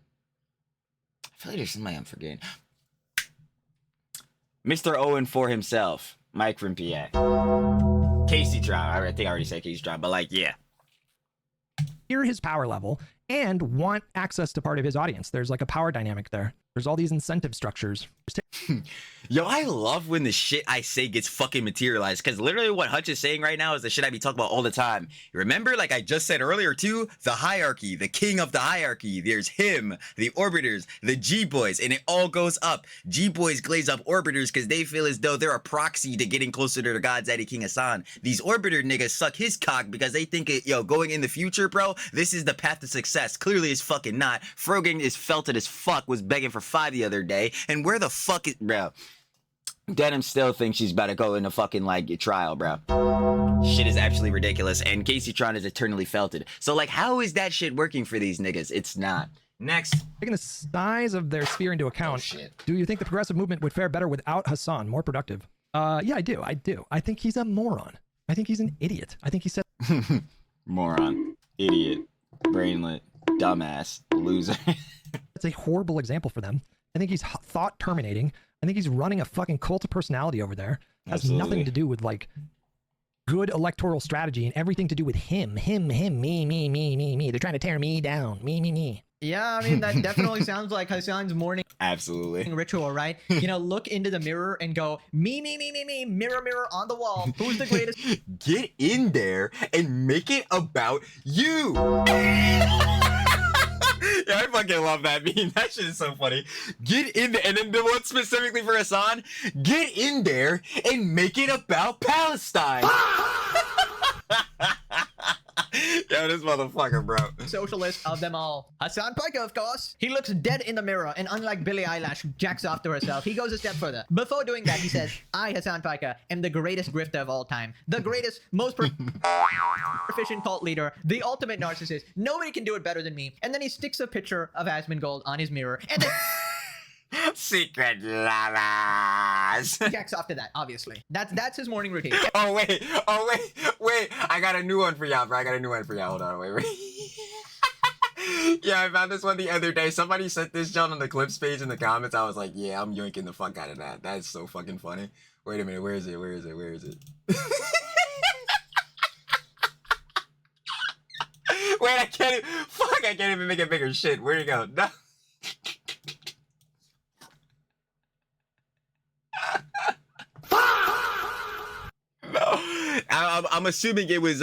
I feel like there's somebody I'm forgetting. Mr. Owen for himself, Mike from PA. Casey Tron. I think I already said Casey Tron, but like, yeah. hear his power level and want access to part of his audience. There's like a power dynamic there. There's all these incentive structures. Yo, I love when the shit I say gets fucking materialized, because literally what Hutch is saying right now is the shit I be talking about all the time. Remember, like I just said earlier too, the hierarchy, the king of the hierarchy. There's him, the orbiters, the G-boys, and it all goes up. G-boys glaze up orbiters because they feel as though they're a proxy to getting closer to the God's Daddy King Hasan. These orbiter niggas suck his cock because they think, yo, going in the future, bro, this is the path to success. Clearly it's fucking not. Frogan is felted as fuck, was begging for 5 the other day, and where the fuck is, bro? Denim still thinks she's about to go into fucking like a trial, bro. Shit is absolutely ridiculous, and Casey Tron is eternally felted. So like, how is that shit working for these niggas? It's not. Next. Taking the size of their sphere into account, shit. Do you think the progressive movement would fare better without Hasan? More productive? Yeah, I do. I think he's a moron. I think he's an idiot. I think he said moron, idiot, brainlet, dumbass, loser. It's a horrible example for them. I think he's thought terminating. I think he's running a fucking cult of personality over there. It has nothing to do with like good electoral strategy and everything to do with him, me. They're trying to tear me down. Me. Yeah, I mean, that definitely sounds like Hasan's morning Absolutely. ritual, right? You know, look into the mirror and go, me, mirror on the wall. Who's the greatest? Get in there and make it about you. Yeah, I fucking love that meme. That shit is so funny. Get in there, and then the one specifically for Hasan, get in there and make it about Palestine. Yo, this motherfucker, bro. Socialist of them all. Hasan Piker, of course. He looks dead in the mirror, and unlike Billie Eilish, who jacks off to herself, he goes a step further. Before doing that, he says, I, Hasan Piker, am the greatest grifter of all time. The greatest, most efficient cult leader, the ultimate narcissist. Nobody can do it better than me. And then he sticks a picture of Asmongold on his mirror, and then Secret lovers. jacks off to that, obviously. That's his morning routine. Oh, wait. I got a new one for y'all, bro. Hold on, wait. Yeah, I found this one the other day. Somebody sent this John on the clips page in the comments. I was like, yeah, I'm yoinking the fuck out of that. That's so fucking funny. Wait a minute, where is it? Wait, I can't even make it bigger. Shit, where'd it go? No. No. I'm assuming it was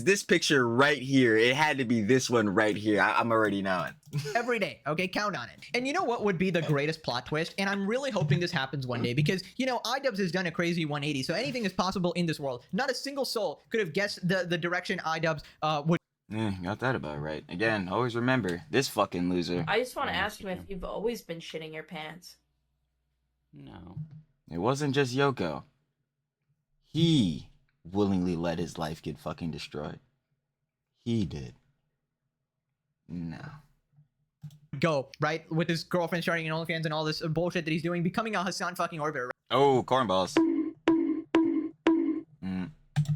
this picture right here. It had to be this one right here. I'm already knowing. Every day, okay? Count on it. And you know what would be the greatest plot twist? And I'm really hoping this happens one day because, you know, iDubbbz has done a crazy 180, so anything is possible in this world. Not a single soul could have guessed the direction iDubbbz would. Got that about right. Again, always remember, this fucking loser. I just want to ask him if you've always been shitting your pants. No. It wasn't just Yoko. He willingly let his life get fucking destroyed. He did. No. Go, right? With his girlfriend starting an OnlyFans and all this bullshit that he's doing, becoming a Hasan fucking orbiter, right? Oh, cornballs.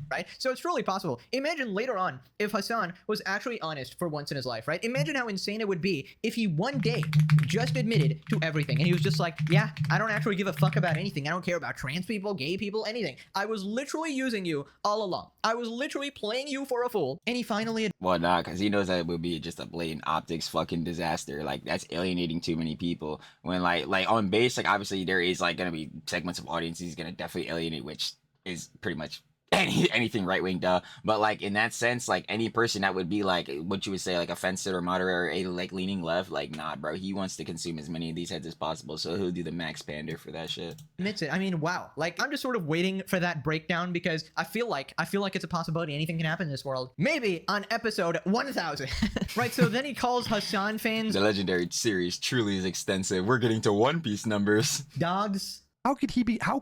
Right? So it's truly possible. Imagine later on if Hasan was actually honest for once in his life, right? Imagine how insane it would be if he one day just admitted to everything and he was just like, yeah, I don't actually give a fuck about anything. I don't care about trans people, gay people, anything. I was literally using you all along. I was literally playing you for a fool. And he finally Well, nah, because he knows that it would be just a blatant optics fucking disaster. Like, that's alienating too many people. When, like on base, like, obviously there is, like, going to be segments of audience he's going to definitely alienate, which is pretty much anything right-wing, duh. But, like, in that sense, like, any person that would be, like, what you would say, like, offensive or moderate or a, like, leaning left, like, nah, bro, he wants to consume as many of these heads as possible, so he'll do the max pander for that shit. admits it. I mean, wow. Like, I'm just sort of waiting for that breakdown because I feel like it's a possibility. Anything can happen in this world. Maybe on episode 1000. Right, so then he calls Hasan fans The legendary series truly is extensive. We're getting to One Piece numbers. dogs. How could he be a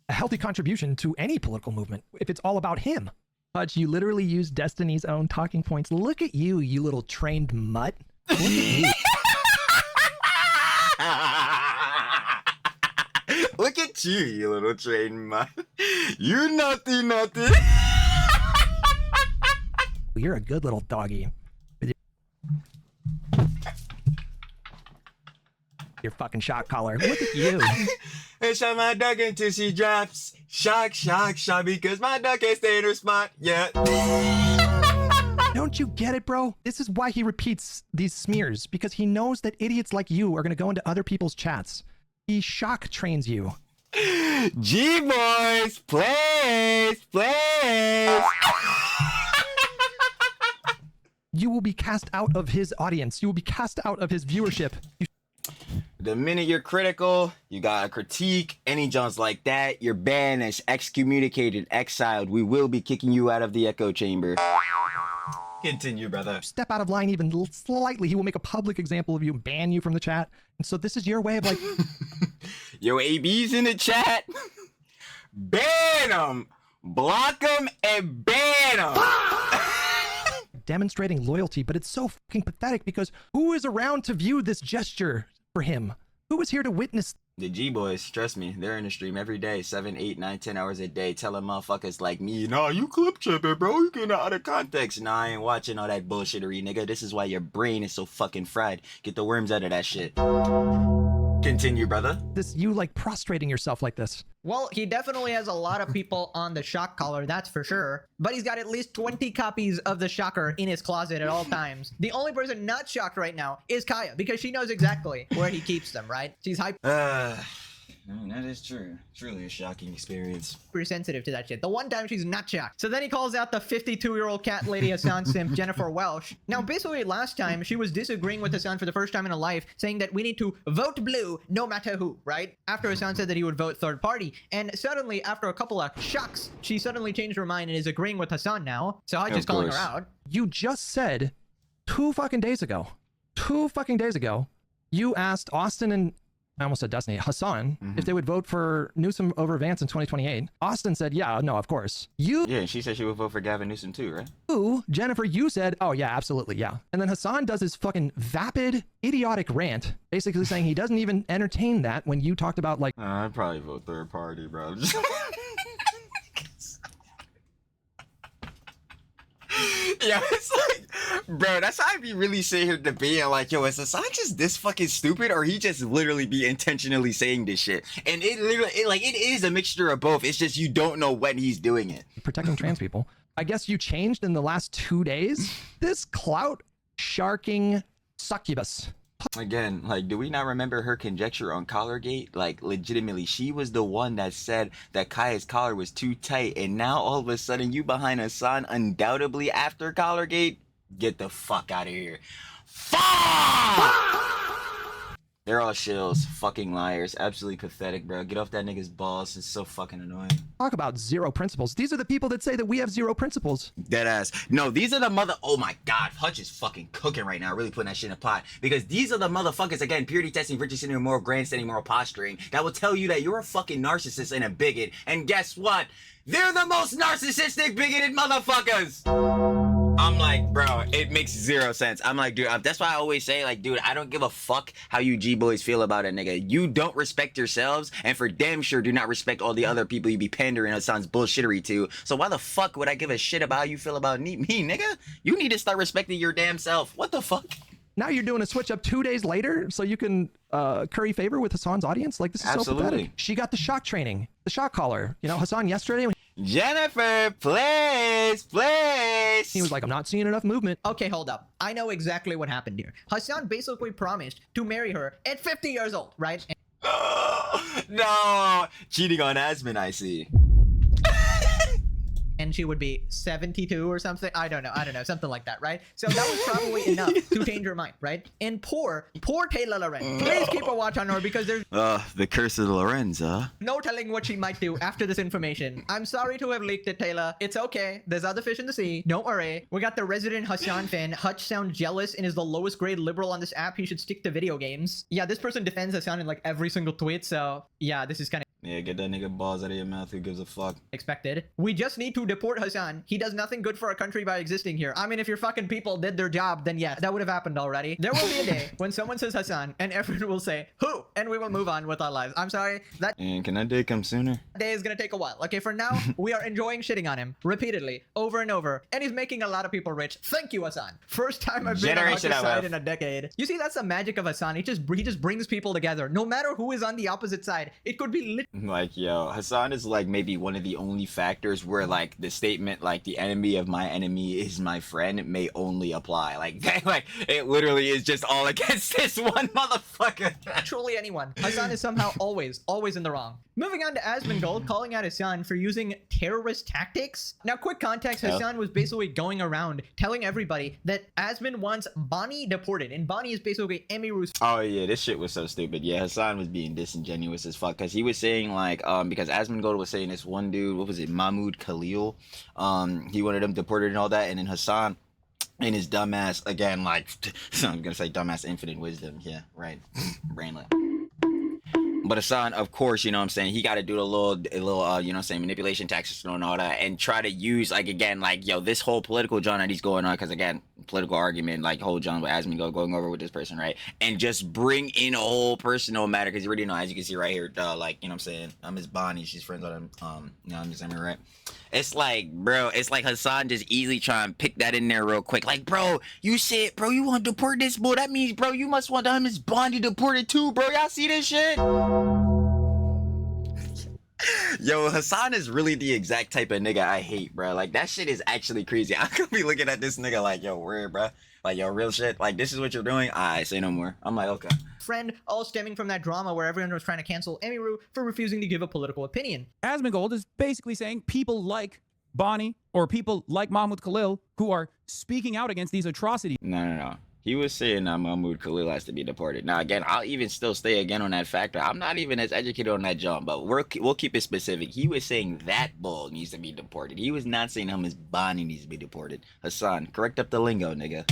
healthy contribution to any political movement if it's all about him? Hutch, you literally use Destiny's own talking points. Look at you, you little trained mutt. Look at you. Look at you little train mutt. You naughty. You're a good little doggy. Your fucking shock collar. Look at you. And shot my duck until she drops. Shock, because my duck ain't stay in her spot yet. Don't you get it, bro? This is why he repeats these smears, because he knows that idiots like you are going to go into other people's chats. He shock trains you. G-boys, please. You will be cast out of his audience. You will be cast out of his viewership. The minute you're critical, you gotta critique any Jones like that, you're banished, excommunicated, exiled. We will be kicking you out of the echo chamber. Continue, brother. Step out of line even slightly, he will make a public example of you and ban you from the chat. And so this is your way of like... Yo, AB's in the chat. Ban him! Block him and ban him! demonstrating loyalty, but it's so fucking pathetic because who is around to view this gesture for him? Who is here to witness? The G-boys, trust me, they're in the stream every day, 7, 8, 9, 10 hours a day, telling motherfuckers like me, nah, you clip tripping, bro, you getting out of context. Nah, I ain't watching all that bullshittery, nigga. This is why your brain is so fucking fried. Get the worms out of that shit. Continue, brother. This, you like prostrating yourself like this. Well, he definitely has a lot of people on the shock collar, that's for sure. But he's got at least 20 copies of the shocker in his closet at all times. The only person not shocked right now is Kaya, because she knows exactly where he keeps them, right? She's hyped. That is true. Truly a shocking experience. Super sensitive to that shit. The one time she's not shocked. So then he calls out the 52-year-old cat lady Hasan simp, Jennifer Welch. Now, basically, last time she was disagreeing with Hasan for the first time in her life, saying that we need to vote blue no matter who, right? After Hasan said that he would vote third party. And suddenly, after a couple of shocks, she suddenly changed her mind and is agreeing with Hasan now. So Hutch is calling her out. You just said 2 fucking days ago, you asked Austin and I almost said Destiny, Hasan, if they would vote for Newsom over Vance in 2028. Austin said, yeah, no, of course. Yeah, she said she would vote for Gavin Newsom too, right? You, Jennifer, you said, oh yeah, absolutely, yeah. And then Hasan does his fucking vapid, idiotic rant, basically saying he doesn't even entertain that when you talked about like... I'd probably vote third party, bro. Yeah, it's like, bro, that's how I be really sitting here debating, like, yo, is Hasan just this fucking stupid, or he just literally be intentionally saying this shit? And it literally, it is a mixture of both. It's just you don't know when he's doing it. Protecting trans people. I guess you changed in the last 2 days? This clout sharking succubus. Again, like, do we not remember her conjecture on Collargate? Like, legitimately, she was the one that said that Kaya's collar was too tight, and now all of a sudden you behind Hasan undoubtedly after Collargate? Get the fuck out of here. Fuck! They're all shills, fucking liars, absolutely pathetic, bro. Get off that nigga's balls, it's so fucking annoying. Talk about zero principles. These are the people that say that we have zero principles. Deadass. No, these are the oh my god, Hutch is fucking cooking right now, really putting that shit in a pot. Because these are the motherfuckers, again, purity testing, virtue signaling, moral grandstanding, moral posturing, that will tell you that you're a fucking narcissist and a bigot. And guess what? They're the most narcissistic, bigoted motherfuckers! I'm like, bro, it makes zero sense. I'm like, dude, that's why I always say, like, dude, I don't give a fuck how you G-boys feel about it, nigga. You don't respect yourselves, and for damn sure do not respect all the other people you be pandering Hasan's bullshittery to. So why the fuck would I give a shit about how you feel about me, nigga? You need to start respecting your damn self. What the fuck? Now you're doing a switch up 2 days later so you can curry favor with Hasan's audience? Like, this is so pathetic. She got the shock training, the shock collar. You know, Hasan yesterday... Jennifer, please. He was like, I'm not seeing enough movement. Okay, hold up. I know exactly what happened here. Hasan basically promised to marry her at 50 years old, right? No, cheating on Asmin, I see. And she would be 72 or something. I don't know, something like that, right? So that was probably enough to change her mind, right? And poor Taylor Lorenz. Please keep a watch on her because there's the curse of Lorenz, huh? no telling what she might do after this information. I'm sorry to have leaked it, Taylor. It's okay. There's other fish in the sea. Don't worry. We got the resident Hasan fan. Hutch sounds jealous and is the lowest grade liberal on this app. He should stick to video games. Yeah, this person defends Hasan in like every single tweet. So yeah, this is kind of... Yeah, get that nigga balls out of your mouth. Who gives a fuck? Expected. We just need to deport Hasan. He does nothing good for our country by existing here. I mean, if your fucking people did their job, then yes, that would have happened already. There will be a day when someone says Hasan and everyone will say, who? And we will move on with our lives. I'm sorry. That And can that day come sooner? day is gonna take a while. Okay, for now, we are enjoying shitting on him repeatedly, over and over. And he's making a lot of people rich. Thank you, Hasan. First time I've been on Hutch's side in a decade. You see, that's the magic of Hasan. He just brings people together. No matter who is on the opposite side. It could be like, yo, Hasan is like maybe one of the only factors where like the statement like the enemy of my enemy is my friend may only apply. Like it literally is just all against this one motherfucker. Truly anyone. Hasan is somehow always in the wrong. Moving on to Asmongold calling out Hasan for using terrorist tactics. Now, quick context, Hasan was basically going around telling everybody that Asmon wants Bonnie deported, and Bonnie is basically Emiru's... Oh yeah, this shit was so stupid. Yeah, Hasan was being disingenuous as fuck, because he was saying like, because Asmongold was saying this one dude, what was it, Mahmoud Khalil, he wanted him deported and all that, and then Hasan and his dumbass, again, like, I'm gonna say dumbass infinite wisdom, yeah, right, brainless. But Hasan, of course, you know what I'm saying, he got to do a little, you know what I'm saying, manipulation tactics and all that, and try to use, like, again, like, yo, this whole political John that he's going on, because, again, political argument, like, whole John with Asmin going over with this person, right, and just bring in a whole personal matter, because you already know, as you can see right here, like, you know what I'm saying, Miss Bonnie, she's friends with him, you know what I'm saying, right? It's like, bro, it's like Hasan just easily trying to pick that in there real quick. Like, bro, you said, bro, you want to deport this boy. That means, bro, you must want to have Miss Bonnie deported too, bro. Y'all see this shit? Yo, Hasan is really the exact type of nigga I hate, bro. Like, that shit is actually crazy. I could be looking at this nigga like, yo, weird, bro. Like, yo, real shit. Like, this is what you're doing? I say no more. I'm like, okay. friend, all stemming from that drama where everyone was trying to cancel Emiru for refusing to give a political opinion. Asmongold is basically saying people like Bonnie or people like Mahmoud Khalil who are speaking out against these atrocities. No. He was saying Mahmoud Khalil has to be deported. Now, again, I'll even still stay again on that factor. I'm not even as educated on that jump, but we'll keep it specific. He was saying that bull needs to be deported. He was not saying his Bonnie needs to be deported. Hassan, correct up the lingo, nigga.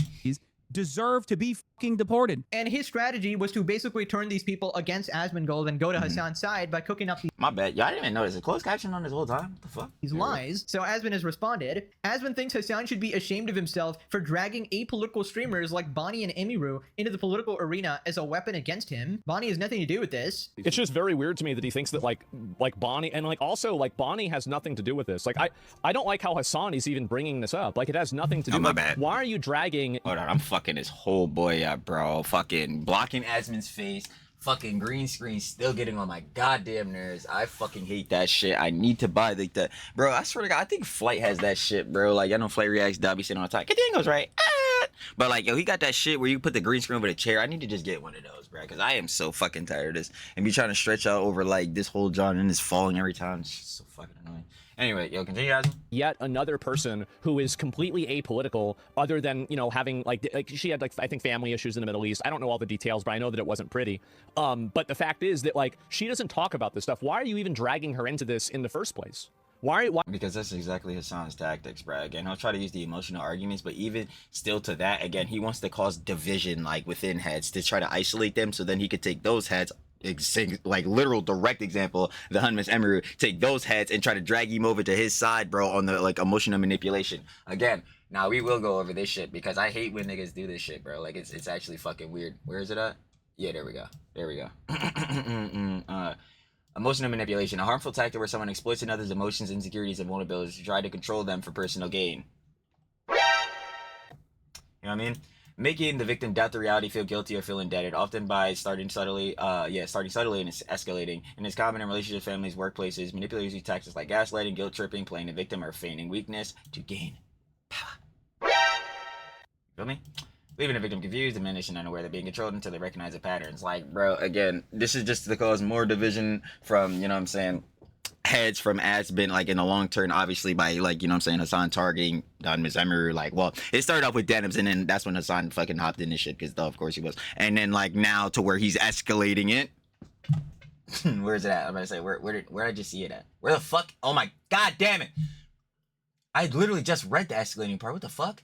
Deserve to be fucking deported. And his strategy was to basically turn these people against Asmongold and go to Hassan's side by cooking up My bad. Y'all didn't even notice a closed caption on this whole time. What the fuck? these lies. So Asmon has responded. Asmon thinks Hassan should be ashamed of himself for dragging apolitical streamers like Bonnie and Emiru into the political arena as a weapon against him. Bonnie has nothing to do with this. It's just very weird to me that he thinks that like Bonnie and like also like Bonnie has nothing to do with this. Like I don't like how Hassan is even bringing this up. Like it has nothing to do. My like, bad. Why are you dragging? Hold on, I'm fucking this whole boy up, bro. Fucking blocking Asmon's face. Fucking green screen still getting on my goddamn nerves. I fucking hate that shit. I need to buy like that. Bro, I swear to God, I think Flight has that shit, bro. Like, I know Flight reacts, Dobby sitting on top. Goes right. But like, yo, he got that shit where you put the green screen over the chair. I need to just get one of those, bro. Because I am so fucking tired of this. And be trying to stretch out over like this whole John and it's falling every time. It's just so fucking annoying. Anyway, yo, continue, guys. Yet another person who is completely apolitical, other than, you know, having like she had like I think family issues in the Middle East. I don't know all the details, but I know that it wasn't pretty. But the fact is that like she doesn't talk about this stuff. Why are you even dragging her into this in the first place? Why? Because that's exactly Hassan's tactics, bro. Again, he'll try to use the emotional arguments, but even still to that, again, he wants to cause division like within heads to try to isolate them, so then he could take those heads. Like literal direct example, the Hunmas Emiru, take those heads and try to drag him over to his side, bro, on the like emotional manipulation. Again, now we will go over this shit because I hate when niggas do this shit, bro. Like it's actually fucking weird. Where is it at? Yeah, there we go. Emotional manipulation, a harmful tactic where someone exploits another's emotions, insecurities, and vulnerabilities to try to control them for personal gain. You know what I mean? Making the victim doubt the reality, feel guilty, or feel indebted, often by starting subtly and it's escalating. And it's common in relationships, families, workplaces. Manipulators use tactics like gaslighting, guilt tripping, playing the victim, or feigning weakness to gain power. Feel me? Leaving the victim confused, diminished, and unaware they're being controlled until they recognize the patterns. Like, bro, again, this is just to cause more division from, you know what I'm saying, heads from Asbin, like in the long term, obviously by like, you know what I'm saying, Hassan targeting Ms. Emiru. Like, well, it started off with Denims, and then that's when Hassan fucking hopped in this shit, because of course he was. And then like now to where he's escalating it. Where's it at? I'm gonna say, where did I just see it at? Where the fuck? Oh my god damn it! I literally just read the escalating part. What the fuck?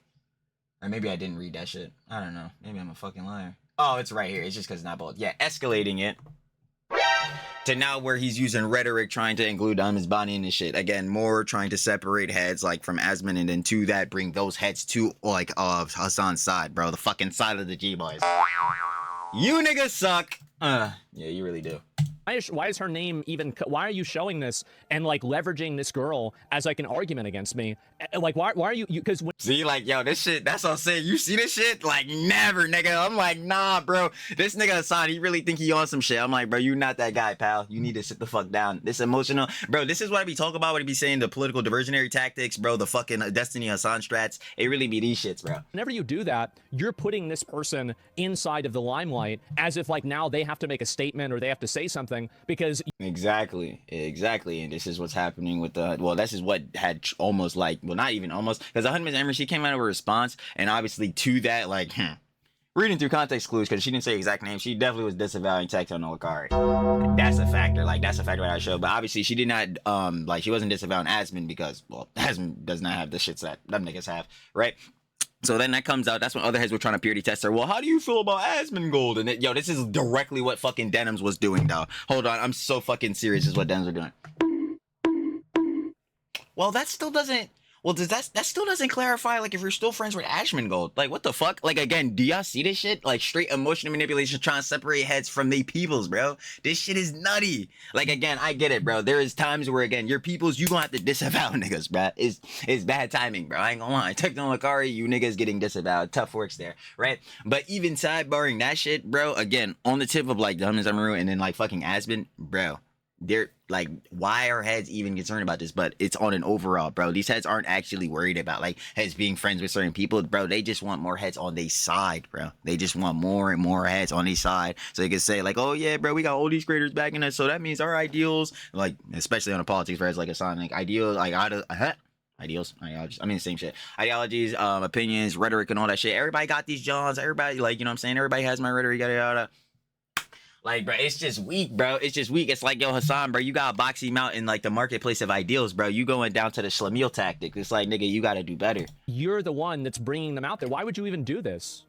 Or maybe I didn't read that shit. I don't know. Maybe I'm a fucking liar. Oh, it's right here. It's just because it's not bold. Yeah, escalating it to now where he's using rhetoric trying to include his body in this shit. Again, more trying to separate heads like from Asmon, and then to that bring those heads to like Hassan's side, bro. The fucking side of the G-boys. You niggas suck. Yeah, you really do. Why is her name even? Why are you showing this and like leveraging this girl as like an argument against me? Like, why are you? Because see, like, yo, this shit. That's what I'm saying. You see this shit? Like, never, nigga. I'm like, nah, bro. This nigga Hassan, he really think he on some shit. I'm like, bro, you not that guy, pal. You need to sit the fuck down. This emotional, bro. This is what I be talking about. What I be saying, the political diversionary tactics, bro. The fucking Destiny Hassan strats. It really be these shits, bro. Whenever you do that, you're putting this person inside of the limelight as if like now they have to make a statement or they have to say something because exactly. And this is what's happening with the, well, this is what had almost like, well, not even almost, because the Hunmas Emery, she came out of a response, and obviously to that, like, reading through context clues, because she didn't say exact name, she definitely was disavowing text on Olakari. That's a factor. Like, that's a factor I showed. But obviously, she did not, like, she wasn't disavowing Asmon because, well, Asmon does not have the shits that them niggas have, right? So then that comes out. That's when other heads were trying to purity test her. Well, how do you feel about Asmongold? And yo, this is directly what fucking Denims was doing, though. Hold on, I'm so fucking serious. Is what Denims are doing. Well, that still doesn't. Well, does that still doesn't clarify, like, if you're still friends with Asmongold? Like, what the fuck? Like, again, do y'all see this shit? Like, straight emotional manipulation trying to separate heads from they peoples, bro. This shit is nutty. Like, again, I get it, bro. There is times where, again, your peoples, you gonna have to disavow niggas, bro. It's bad timing, bro. I ain't gonna lie. Techno Lakari, you niggas getting disavowed. Tough works there, right? But even sidebarring that shit, bro, again, on the tip of, like, the Hunmas Amaru and then, like, fucking Asmon, bro. they're like, why are heads even concerned about this? But it's on an overall, bro. These heads aren't actually worried about like heads being friends with certain people, bro. They just want more heads on their side, bro. They just want more and more heads on their side, so they can say like, oh yeah, bro, we got all these creators backing us, so that means our ideals, like especially on the politics, where it's like Hasan, like ideals, like ideals, ideologies. I mean, the same shit. Ideologies, opinions, rhetoric, and all that shit. Everybody got these Johns. Everybody, like, you know what I'm saying? Everybody has my rhetoric, yada, yada. Like, bro, it's just weak, bro. It's just weak. It's like, yo, Hasan, bro, you gotta box him out in, like, the marketplace of ideals, bro. You going down to the Schlemiel tactic. It's like, nigga, you gotta do better. You're the one that's bringing them out there. Why would you even do this?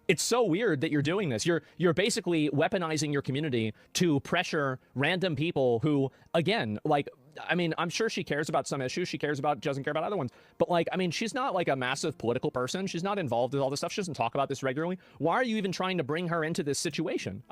It's so weird that you're doing this. You're basically weaponizing your community to pressure random people who, again, like, I mean, I'm sure she cares about some issues. She cares about, doesn't care about other ones. But like, I mean, she's not like a massive political person. She's not involved with all this stuff. She doesn't talk about this regularly. Why are you even trying to bring her into this situation?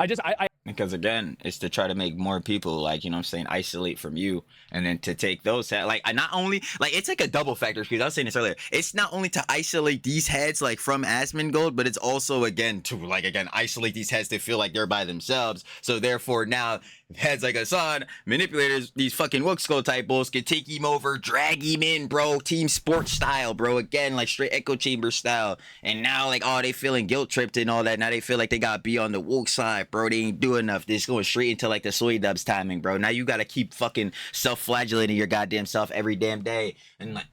Because again, it's to try to make more people, like, you know what I'm saying, isolate from you, and then to take those heads, like, I not only, like, it's like a double factor, because I was saying this earlier, it's not only to isolate these heads, like, from Asmongold, but it's also, again, to, like, again, isolate these heads to feel like they're by themselves, so therefore now, heads like Hasan, manipulators, these fucking woke skull type bulls can take him over, drag him in, bro, team sports style, bro, again, like, straight echo chamber style, and now, like, oh, they feeling guilt tripped and all that, now they feel like they gotta be on the woke side, bro, they ain't doing enough, this going straight into, like, the soy dubs timing, bro, now you gotta keep fucking self-flagellating your goddamn self every damn day, and like,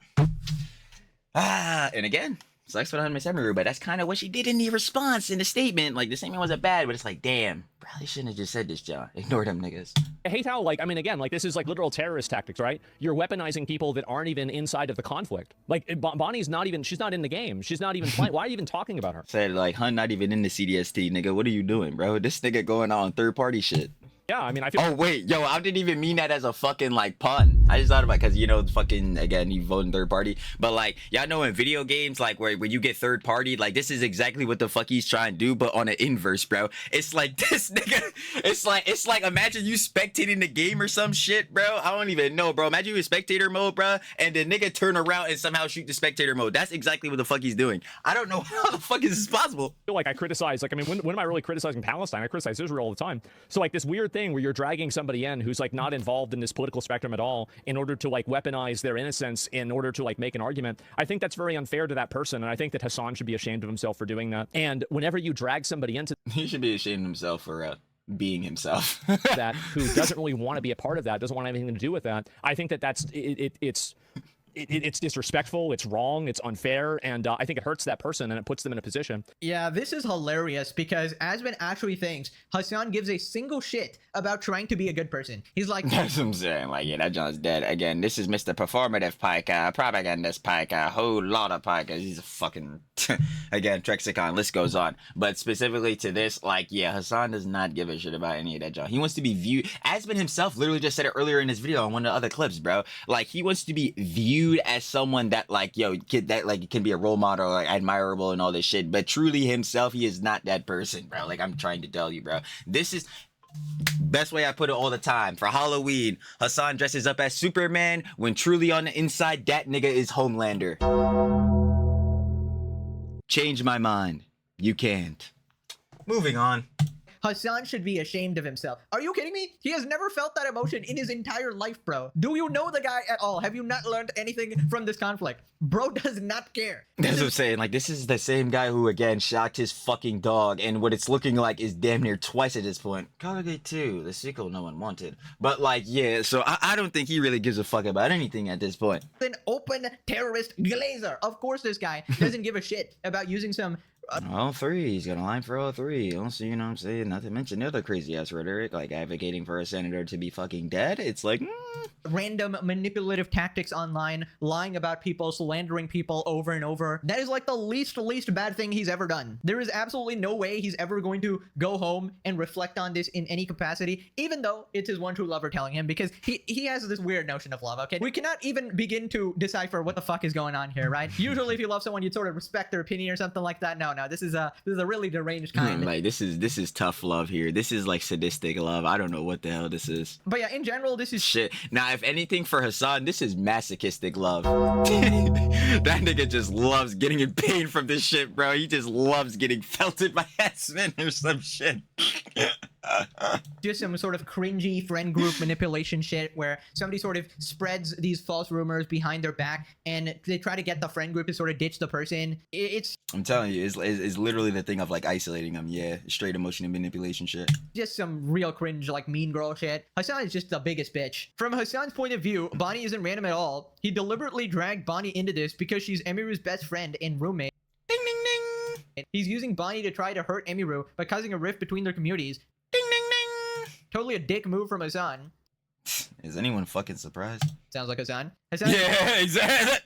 and again, sucks for the 100 but that's kind of what she did in the response in the statement. Like, the statement wasn't bad, but it's like, damn, probably shouldn't have just said this, John. Ignore them niggas. I hate how, like, I mean, again, like, this is like literal terrorist tactics, right? You're weaponizing people that aren't even inside of the conflict. Like, Bonnie's not even, she's not in the game. She's not even playing. Why are you even talking about her? Said, like, Hun not even in the CDST, nigga. What are you doing, bro? This nigga going on third-party shit. Yeah, I mean, I feel. Oh wait, yo, I didn't even mean that as a fucking like pun. I just thought about, because you know, fucking, again, you vote in third party, but like, y'all know in video games, like where you get third party, like this is exactly what the fuck he's trying to do, but on an inverse, bro. It's like this nigga, it's like imagine you spectating the game or some shit, bro. I don't even know, bro. Imagine you in spectator mode, bro, and the nigga turn around and somehow shoot the spectator mode. That's exactly what the fuck he's doing. I don't know how the fuck is this possible. I feel like I criticize, like, I mean, when am I really criticizing Palestine? I criticize Israel all the time. So like this weird thing where you're dragging somebody in who's like not involved in this political spectrum at all in order to like weaponize their innocence in order to like make an argument. I think that's very unfair to that person, and I think that Hasan should be ashamed of himself for doing that. And whenever you drag somebody into he should be ashamed of himself for being himself that who doesn't really want to be a part of that, doesn't want anything to do with that, I think that it's disrespectful, it's wrong, it's unfair, and I think it hurts that person and it puts them in a position. Yeah, this is hilarious because Asman actually thinks Hasan gives a single shit about trying to be a good person. He's like, that's what I'm saying. Like, yeah, that John's dead. Again, this is Mr. Performative Piker, Propagandist Piker, a whole lot of Pikers. He's a fucking, again, Trexicon, list goes on. But specifically to this, like, yeah, Hasan does not give a shit about any of that, John. He wants to be viewed, Asman himself literally just said it earlier in his video on one of the other clips, bro. Like, he wants to be viewed as someone that, like, yo, that, like, can be a role model, like, admirable and all this shit. But truly himself, he is not that person, bro. Like, I'm trying to tell you, bro. This is best way I put it all the time. For Halloween, Hasan dresses up as Superman when truly on the inside, that nigga is Homelander. Change my mind. You can't. Moving on. Hasan should be ashamed of himself. Are you kidding me? He has never felt that emotion in his entire life, bro. Do you know the guy at all? Have you not learned anything from this conflict? Bro does not care. That's what I'm saying. Like, this is the same guy who, again, shocked his fucking dog, and what it's looking like is damn near twice at this point. Colorgate 2, the sequel no one wanted. But, like, yeah, so I don't think he really gives a fuck about anything at this point. An open terrorist glazer. Of course this guy doesn't give a shit about using some all three. He's got a line for all three. Also, you know what I'm saying? Not to mention the other crazy ass rhetoric, like advocating for a senator to be fucking dead. It's like random manipulative tactics online, lying about people, slandering people over and over. That is like the least bad thing he's ever done. There is absolutely no way he's ever going to go home and reflect on this in any capacity, even though it's his one true lover telling him, because he has this weird notion of love, okay? We cannot even begin to decipher what the fuck is going on here, right? Usually if you love someone, you'd sort of respect their opinion or something like that. No, this is a really deranged kind. Like, this is tough love here. This is like sadistic love. I don't know what the hell this is. But yeah, in general, this is shit. Now, if anything for Hasan, this is masochistic love. That nigga just loves getting in pain from this shit, bro. He just loves getting felted by Asman or some shit. Just some sort of cringy friend group manipulation shit where somebody sort of spreads these false rumors behind their back and they try to get the friend group to sort of ditch the person. It's I'm telling you, it's literally the thing of like isolating them. Yeah, straight emotion and manipulation shit. just some real cringe, like mean girl shit. Hassan is just the biggest bitch. From Hassan's point of view, Bonnie isn't random at all. He deliberately dragged Bonnie into this because she's Emiru's best friend and roommate. Ding ding ding. He's using Bonnie to try to hurt Emiru by causing a rift between their communities. Ding ding ding. Totally a dick move from Hassan. Is anyone fucking surprised? Sounds like Hassan. Hassan. Yeah, exactly.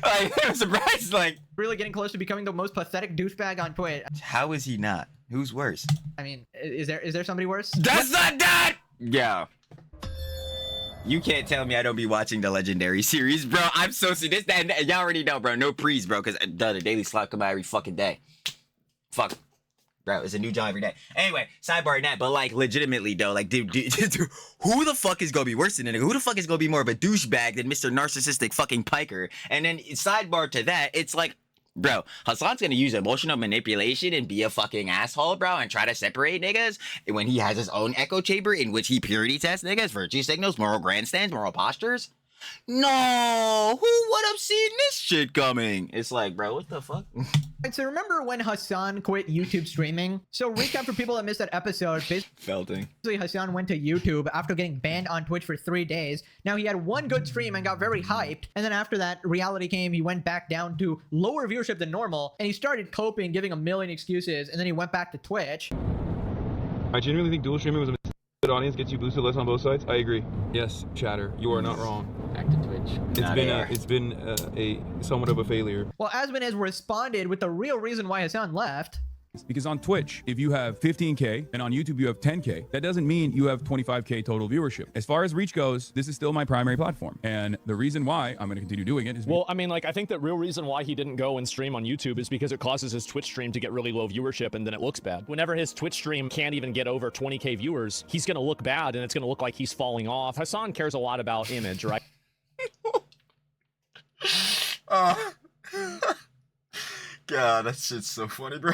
I'm surprised. Like, Really getting close to becoming the most pathetic douchebag on Twitch. how is he not? Who's worse? I mean, is there somebody worse? That's not that. Yeah. You can't tell me I don't be watching the Legendary series, bro. I'm so serious. That y'all already know, bro. No prees, bro, because the Daily Slop come out every fucking day. Fuck. Bro, it's a new job every day. Anyway, sidebar in that, but like legitimately though, like dude, who the fuck is gonna be worse than a nigga? Who the fuck is gonna be more of a douchebag than Mr. Narcissistic fucking Piker? And then sidebar to that, it's like, bro, Hassan's gonna use emotional manipulation and be a fucking asshole, bro, and try to separate niggas when he has his own echo chamber in which he purity tests niggas, virtue signals, moral grandstands, moral postures. No, who would have seen this shit coming? It's like, bro, what the fuck? And so remember when Hassan quit YouTube streaming? So recap for people that missed that episode. Felting. Basically, Hassan went to YouTube after getting banned on Twitch for 3 days. Now he had one good stream and got very hyped. And then after that, reality came. He went back down to lower viewership than normal. And he started coping, giving a million excuses. And then he went back to Twitch. I genuinely think dual streaming was a good audience, gets you boosted less on both sides. I agree. Yes, chatter, you are not wrong. Back to Twitch. It's been a somewhat of a failure. Well, Asmin has responded with the real reason why Hassan left. Because on Twitch, if you have 15K and on YouTube you have 10K, that doesn't mean you have 25K total viewership. As far as reach goes, this is still my primary platform. And the reason why I'm going to continue doing it is Well, I mean, like, I think the real reason why he didn't go and stream on YouTube is because it causes his Twitch stream to get really low viewership and then it looks bad. Whenever his Twitch stream can't even get over 20K viewers, he's going to look bad and it's going to look like he's falling off. Hassan cares a lot about image, right? God, that shit's so funny, bro.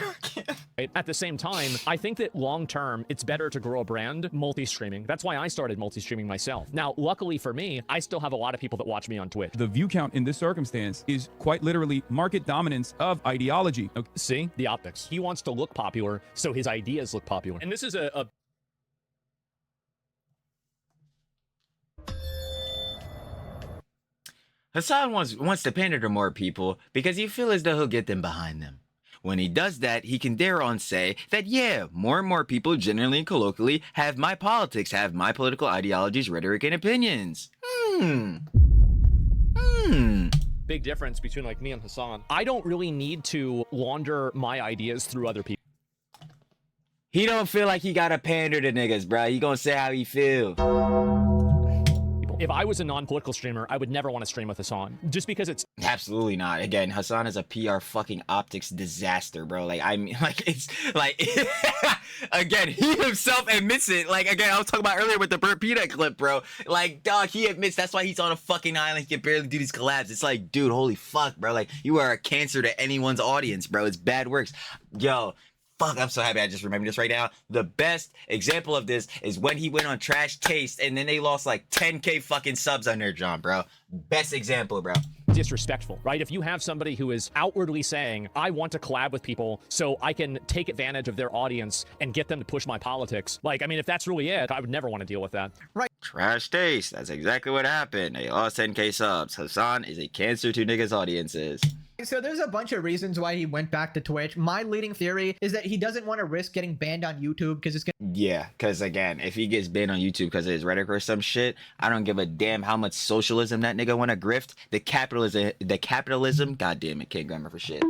At the same time, I think that long term, it's better to grow a brand multi-streaming. That's why I started multi-streaming myself. Now, luckily for me, I still have a lot of people that watch me on Twitch. the view count in this circumstance is quite literally market dominance of ideology. Okay. See? The optics. He wants to look popular, so his ideas look popular. And this is a Hassan wants to pander to more people because he feels as though he'll get them behind them. When he does that, he can dare on say that, yeah, more and more people generally and colloquially have my politics, have my political ideologies, rhetoric, and opinions. big difference between like me and Hassan. I don't really need to launder my ideas through other people. He don't feel like he gotta pander to niggas, bro. He gonna say how he feel. If I was a non-political streamer, I would never want to stream with Hassan, just because it's Absolutely not. Again, Hassan is a PR fucking optics disaster, bro. Like, I mean, like, it's like, again, he himself admits it. Like, again, I was talking about earlier with the Burt Peanut clip, bro. Like, dog, he admits that's why he's on a fucking island. He can barely do these collabs. It's like, dude, holy fuck, bro. Like, you are a cancer to anyone's audience, bro. It's bad works. Yo. Fuck, I'm so happy I just remember this right now. The best example of this is when he went on Trash Taste and then they lost like 10K fucking subs on their John, bro. Best example, bro. disrespectful, right? If you have somebody who is outwardly saying, I want to collab with people so I can take advantage of their audience and get them to push my politics. Like, I mean, if that's really it, I would never want to deal with that. Right. Trash Taste. That's exactly what happened. They lost 10K subs. Hassan is a cancer to niggas' audiences. So there's a bunch of reasons why he went back to Twitch. My leading theory is that he doesn't want to risk getting banned on YouTube because it's gonna... Yeah, because again, if he gets banned on YouTube because of his rhetoric or some shit, I don't give a damn how much socialism that nigga want to grift. The capitalism, goddamn it, can't grammar for shit.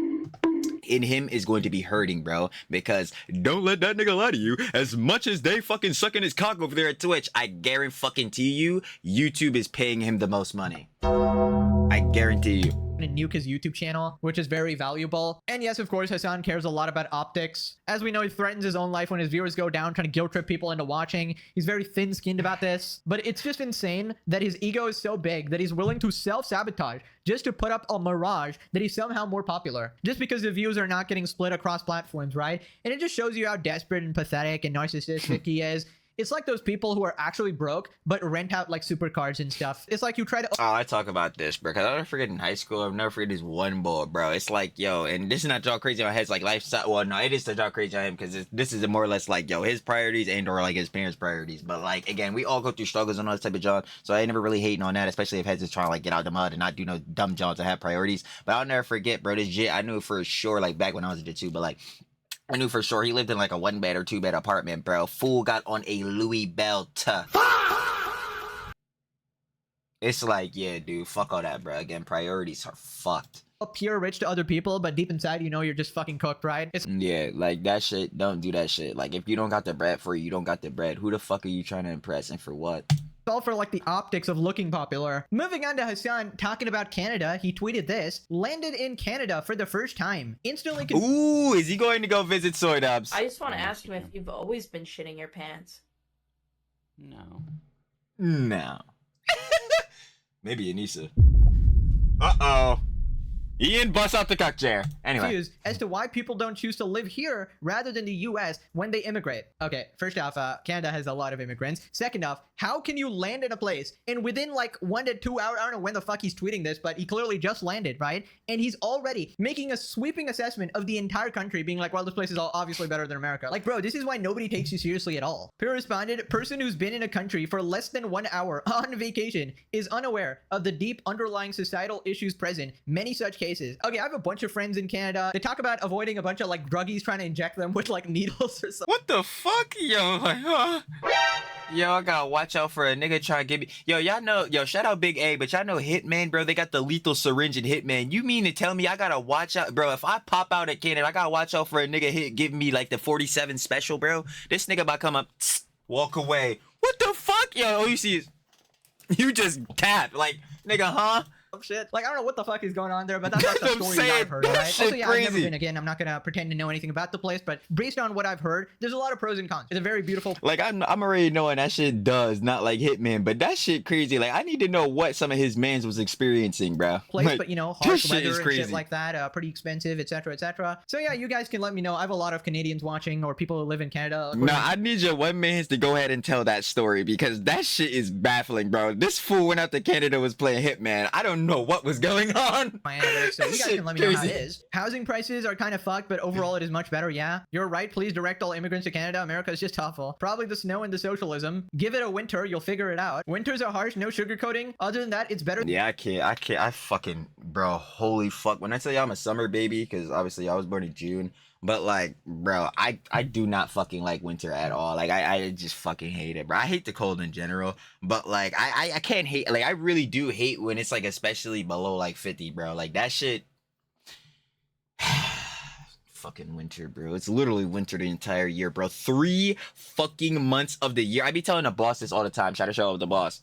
In him is going to be hurting, bro, because don't let that nigga lie to you. As much as they fucking sucking his cock over there at Twitch, I guarantee you, YouTube is paying him the most money. I guarantee you. nuke his YouTube channel, which is very valuable. And yes, of course, Hasan cares a lot about optics. As we know, he threatens his own life when his viewers go down, trying to guilt trip people into watching. He's very thin-skinned about this, but it's just insane that his ego is so big that he's willing to self-sabotage just to put up a mirage that he's somehow more popular, just because the views are not getting split across platforms, right? And it just shows you how desperate and pathetic and narcissistic he is. It's like those people who are actually broke, but rent out like supercars and stuff. It's like you try to... Oh, I talk about this, bro, because I'll never forget in high school, I'll never forget this one boy, bro. It's like, yo, and this is not to draw crazy on his like lifestyle. Well, no, it is to draw crazy on him because this is more or less like, yo, his priorities and or like his parents' priorities. But like, again, we all go through struggles and all this type of job. So I ain't never really hating on that, especially if heads is trying to like get out the mud and not do no dumb jobs and have priorities. But I'll never forget, bro, this shit, I knew for sure, like back when I was a kid too, but like, I knew for sure he lived in like a 1-bed or 2-bed apartment, bro. Fool got on a Louis belt. It's like, yeah, dude, fuck all that, bro. Again, priorities are fucked. Appear rich to other people, but deep inside, you know, you're just fucking cooked, right? It's Yeah, like that shit, don't do that shit. Like, if you don't got the bread for you don't got the bread. Who the fuck are you trying to impress and for what? all for like the optics of looking popular. Moving on to Hasan talking about Canada, he tweeted this: landed in Canada for the first time. Instantly. Ooh, is he going to go visit Soy Dubs? I just want to ask him if you've always been shitting your pants. No. No. Maybe Anissa. Uh-oh. Ian, bust out the cock chair. Anyway. Confused as to why people don't choose to live here rather than the US when they immigrate. Okay, first off, Canada has a lot of immigrants. Second off, how can you land in a place and within like 1 to 2 hours, I don't know when the fuck he's tweeting this, but he clearly just landed, right? And he's already making a sweeping assessment of the entire country, being like, well, this place is all obviously better than America. Like, bro, this is why nobody takes you seriously at all. Peer responded, person who's been in a country for less than 1 hour on vacation is unaware of the deep underlying societal issues present. Many such cases. Okay, I have a bunch of friends in Canada. They talk about avoiding a bunch of like druggies trying to inject them with like needles or something. What the fuck? Yo, like, huh? Yo, I gotta watch out for a nigga trying to give me. Yo, y'all know, yo, shout out Big A, but y'all know Hitman, bro. They got the lethal syringe in Hitman. You mean to tell me I gotta watch out, bro? If I pop out at Canada, I gotta watch out for a nigga giving me like the 47 special, bro. This nigga about to come up, walk away. What the fuck? Yo, all you see is you just tap, like, nigga, huh? Shit. Like, I don't know what the fuck is going on there, but that's the story that I've heard, right? Also, yeah, I've never been, again, I'm not gonna pretend to know anything about the place, but based on what I've heard, there's a lot of pros and cons. It's a very beautiful... Like, I'm already knowing that shit does not like Hitman, but that shit crazy. Like, I need to know what some of his mans was experiencing, bro. Place, like, but, you know, harsh weather and shit like that, pretty expensive, etc., etc. So, yeah, you guys can let me know. I have a lot of Canadians watching, or people who live in Canada. No, I need your one mans to go ahead and tell that story, because that shit is baffling, bro. This fool went out to Canada, was playing Hitman. I don't know what was going on. My analytics, so you guys can let me know how it is. Housing prices are kind of fucked, but overall it is much better. Yeah, you're right. Please direct all immigrants to Canada. America is just awful. Probably the snow and the socialism. Give it a winter, you'll figure it out. Winters are harsh, no sugarcoating. Other than that, it's better. Yeah, I fucking, bro, holy fuck. When I tell you I'm a summer baby, because obviously I was born in June, but like, bro, I do not fucking like winter at all. Like, I just fucking hate it, bro. I hate the cold in general, but like, I can't hate, like, I really do hate when it's like, especially below like 50, bro. Like, that shit. Fucking winter, bro. It's literally winter the entire year, bro. 3 fucking months of the year. I be telling the boss this all the time. Try to show up the boss.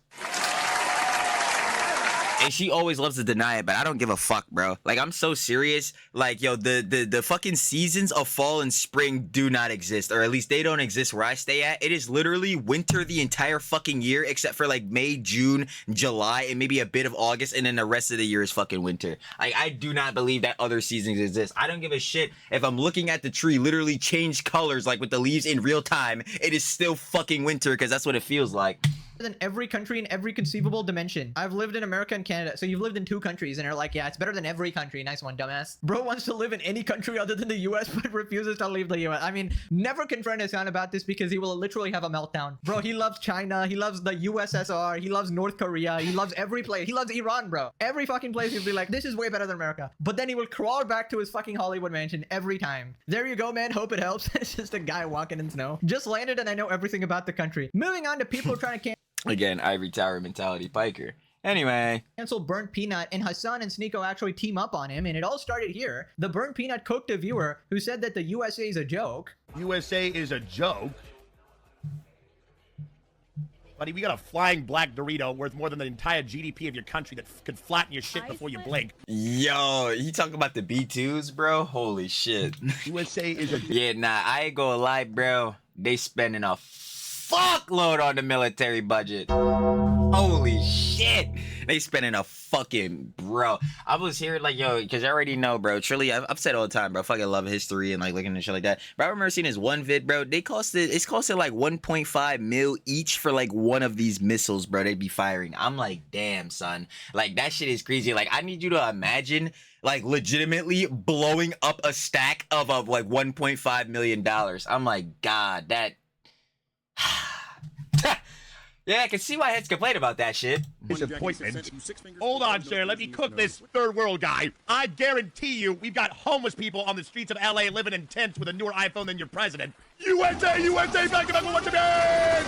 And she always loves to deny it, but I don't give a fuck, bro. Like, I'm so serious. Like, yo, the fucking seasons of fall and spring do not exist, or at least they don't exist where I stay at. It is literally winter the entire fucking year, except for like May, June, July, and maybe a bit of August, and then the rest of the year is fucking winter. I do not believe that other seasons exist. I don't give a shit if I'm looking at the tree literally change colors, like with the leaves in real time. It is still fucking winter, because that's what it feels like. Than every country in every conceivable dimension. I've lived in America and Canada, so you've lived in 2 countries, and you're like, yeah, it's better than every country. Nice one, dumbass. Bro wants to live in any country other than the US, but refuses to leave the US. I mean, never confront Hasan about this, because he will literally have a meltdown. Bro, he loves China, he loves the USSR, he loves North Korea, he loves every place. He loves Iran, bro. Every fucking place he'll be like, this is way better than America. But then he will crawl back to his fucking Hollywood mansion every time. There you go, man. Hope it helps. It's just a guy walking in snow. Just landed and I know everything about the country. Moving on to people trying to Again, ivory tower mentality, Piker. Anyway. Cancel Burnt Peanut, and Hasan and Sneeko actually team up on him, and it all started here. The Burnt Peanut cooked a viewer who said that the USA is a joke. USA is a joke? buddy. We got a flying black Dorito worth more than the entire GDP of your country that could flatten your shit before you blink. Yo, you talking about the B2s, bro? Holy shit. USA is a... Yeah, nah, I ain't gonna lie, bro. They spending a fuckload on the military budget. Holy shit. They spending a fucking, bro. I was hearing like, yo, because I already know, bro. Truly, I've said all the time, bro. I fucking love history and like looking at shit like that. But I remember seeing this one vid, bro. It's costed like 1.5 mil each for like one of these missiles, bro. They'd be firing. I'm like, damn, son. Like, that shit is crazy. Like, I need you to imagine like legitimately blowing up a stack of like $1.5 million. I'm like, God, that. Yeah, I can see why heads complain about that shit. Disappointment. Hold on, sir. Let me cook this third world guy. I guarantee you, we've got homeless people on the streets of LA living in tents with a newer iPhone than your president. USA, USA, back to back, what's your name?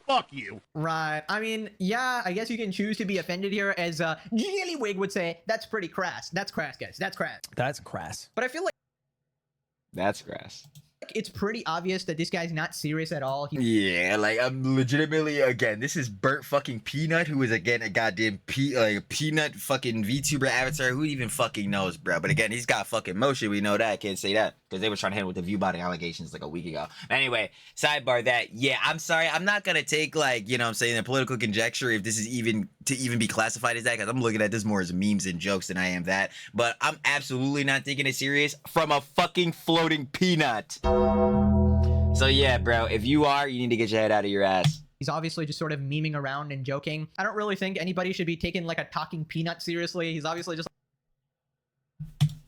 Fuck you. Right. I mean, yeah, I guess you can choose to be offended here, as Jillywig would say. That's pretty crass. That's crass, guys. That's crass. That's crass. But I feel like That's grass. it's pretty obvious that this guy's not serious at all. Yeah, like I'm legitimately, again, this is Burnt fucking Peanut, who is again a goddamn peanut fucking VTuber avatar. Who even fucking knows, bro? But again, he's got fucking motion. We know that. I can't say that because they were trying to handle with the viewbotting allegations like a week ago. Anyway, sidebar that. Yeah, I'm sorry. I'm not gonna take like, you know what I'm saying, the political conjecture if this is even to even be classified as that, because I'm looking at this more as memes and jokes than I am that. But I'm absolutely not taking it serious from a fucking floating peanut. So yeah, bro, if you are, you need to get your head out of your ass. He's obviously just sort of memeing around and joking. I don't really think anybody should be taking like a talking peanut seriously. He's obviously just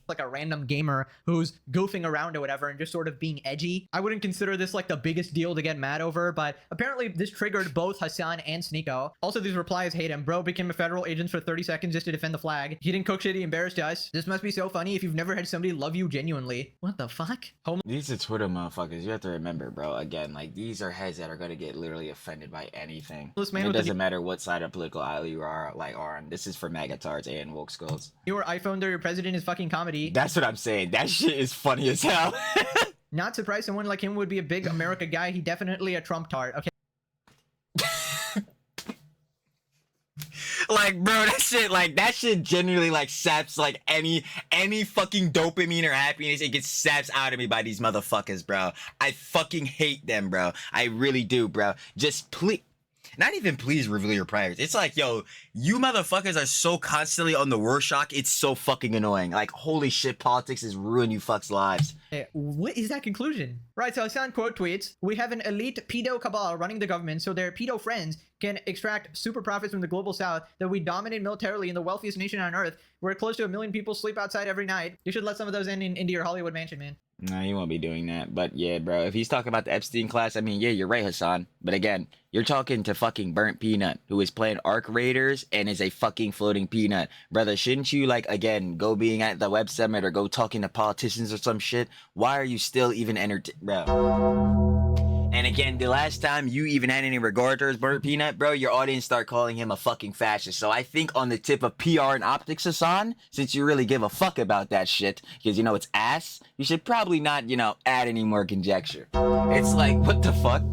like a random gamer who's goofing around or whatever and just sort of being edgy. I wouldn't consider this like the biggest deal to get mad over, but apparently this triggered both Hasan and Sneeko. Also, these replies hate him. Bro became a federal agent for 30 seconds just to defend the flag. He didn't cook shit, he embarrassed us. This must be so funny if you've never had somebody love you genuinely. What the fuck? These are Twitter motherfuckers. You have to remember, bro. Again, like, these are heads that are gonna get literally offended by anything. Man, it doesn't matter what side of political aisle you are on. This is for magatards and woke skulls. Your iPhone, though, your president is fucking comedy. That's what I'm saying. That shit is funny as hell. Not surprised someone like him would be a big America guy. He definitely a Trump tart. Okay. Like, bro, that shit genuinely like saps like any fucking dopamine or happiness. It gets saps out of me by these motherfuckers, bro. I fucking hate them, bro. I really do, bro. Just please. Not even please reveal your priors. It's like, yo, you motherfuckers are so constantly on the Rorschach. It's so fucking annoying. Like, holy shit, politics is ruining you fucks' lives. Hey, what is that conclusion? Right, so Hassan quote tweets, "We have an elite pedo cabal running the government so their pedo friends can extract super profits from the global south that we dominate militarily in the wealthiest nation on earth, where close to 1 million people sleep outside every night. You should let some of those in into your Hollywood mansion, man." No, he won't be doing that. But yeah, bro, if he's talking about the Epstein class, I mean, yeah, you're right, Hassan. But again, you're talking to fucking Burnt Peanut, who is playing Arc Raiders and is a fucking floating peanut. Brother, shouldn't you, like, again, go being at the web summit or go talking to politicians or some shit? Why are you still even bro? And again, the last time you even had any regard towards Burnt Peanut, bro, your audience start calling him a fucking fascist. So I think on the tip of PR and optics, Hassan, since you really give a fuck about that shit, because you know it's ass, you should probably not, you know, add any more conjecture. It's like, what the fuck?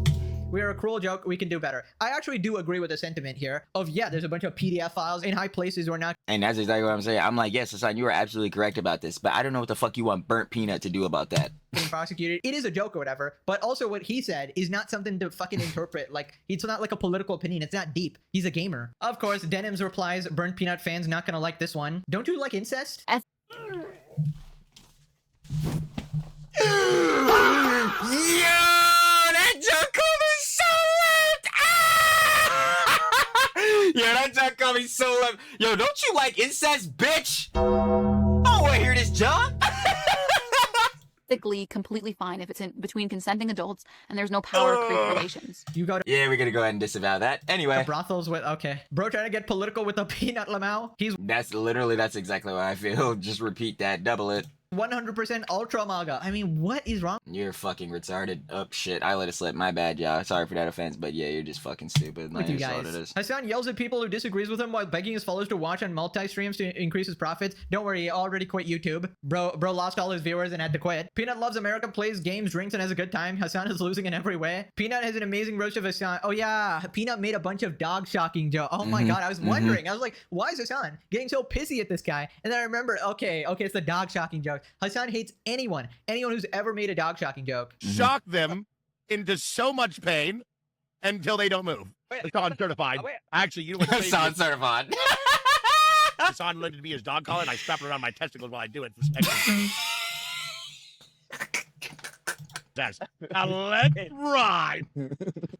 We are a cruel joke. We can do better. I actually do agree with the sentiment here of, yeah, there's a bunch of PDF files in high places or not. And that's exactly what I'm saying. I'm like, yes, Hassan, you are absolutely correct about this, but I don't know what the fuck you want Burnt Peanut to do about that. Getting prosecuted. It is a joke or whatever, but also what he said is not something to fucking interpret. Like, it's not like a political opinion. It's not deep. He's a gamer. Of course, Denim's replies, Burnt Peanut fans not gonna like this one. Don't you like incest? Yo, that joke is so left. Yo, that joke coming so left. Yo, don't you like incest, bitch? I don't want to hear this, John. Completely fine if it's in between consenting adults and there's no power to create relations. You go to yeah, we're gonna go ahead and disavow that. Anyway, brothels with okay, bro, trying to get political with a peanut, Lamau. That's exactly what I feel. Just repeat that, double it. 100% ultra MAGA. I mean, what is wrong? You're fucking retarded. Oh shit, I let it slip. My bad, y'all. Sorry for that offense, but yeah, you're just fucking stupid. With you guys. Hassan yells at people who disagrees with him while begging his followers to watch on multi-streams to increase his profits. Don't worry, he already quit YouTube. Bro lost all his viewers and had to quit. Peanut loves America, plays games, drinks, and has a good time. Hassan is losing in every way. Peanut has an amazing roast of Hassan. Oh yeah, Peanut made a bunch of dog shocking jokes. Oh my god, I was wondering. I was like, why is Hassan getting so pissy at this guy? And then I remember, okay, it's the dog shocking joke. Hassan hates anyone who's ever made a dog shocking joke. Shock them into so much pain until they don't move. Hassan certified. Actually, you know what? Hassan certified. Hassan lended me his dog collar, and I strap it around my testicles while I do it. Now let's ride.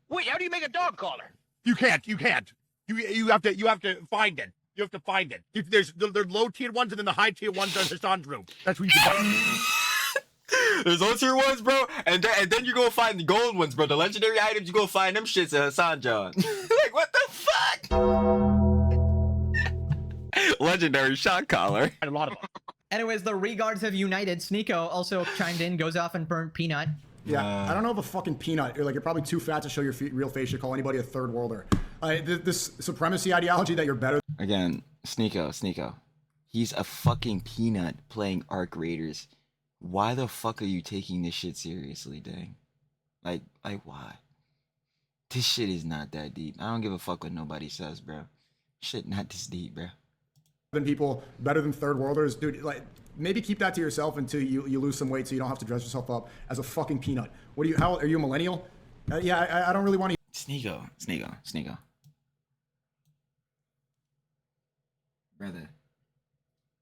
Wait, how do you make a dog collar? You can't. You have to find it. You have to find it. There's low tier ones, and then the high tier ones are Hassan's room. That's where you can find it. There's low tier ones, bro, and then you go find the gold ones, bro. The legendary items, you go find them shits at Hassan John. Like, what the fuck? Legendary shock collar. And a lot of them. Anyways, the regards have united. Sneeko also chimed in, goes off and burnt Peanut. Yeah, I don't know if a fucking peanut. You're probably too fat to show your real face. Should call anybody a third worlder. This supremacy ideology that you're better. Again, Sneeko. He's a fucking peanut playing Arc Raiders. Why the fuck are you taking this shit seriously, dang? Like why? This shit is not that deep. I don't give a fuck what nobody says, bro. Shit not this deep, bro. Than people, better than third worlders, dude. Like, maybe keep that to yourself until you lose some weight, so you don't have to dress yourself up as a fucking peanut. How are you a millennial? Yeah, I don't really want to. Sneeko. Brother,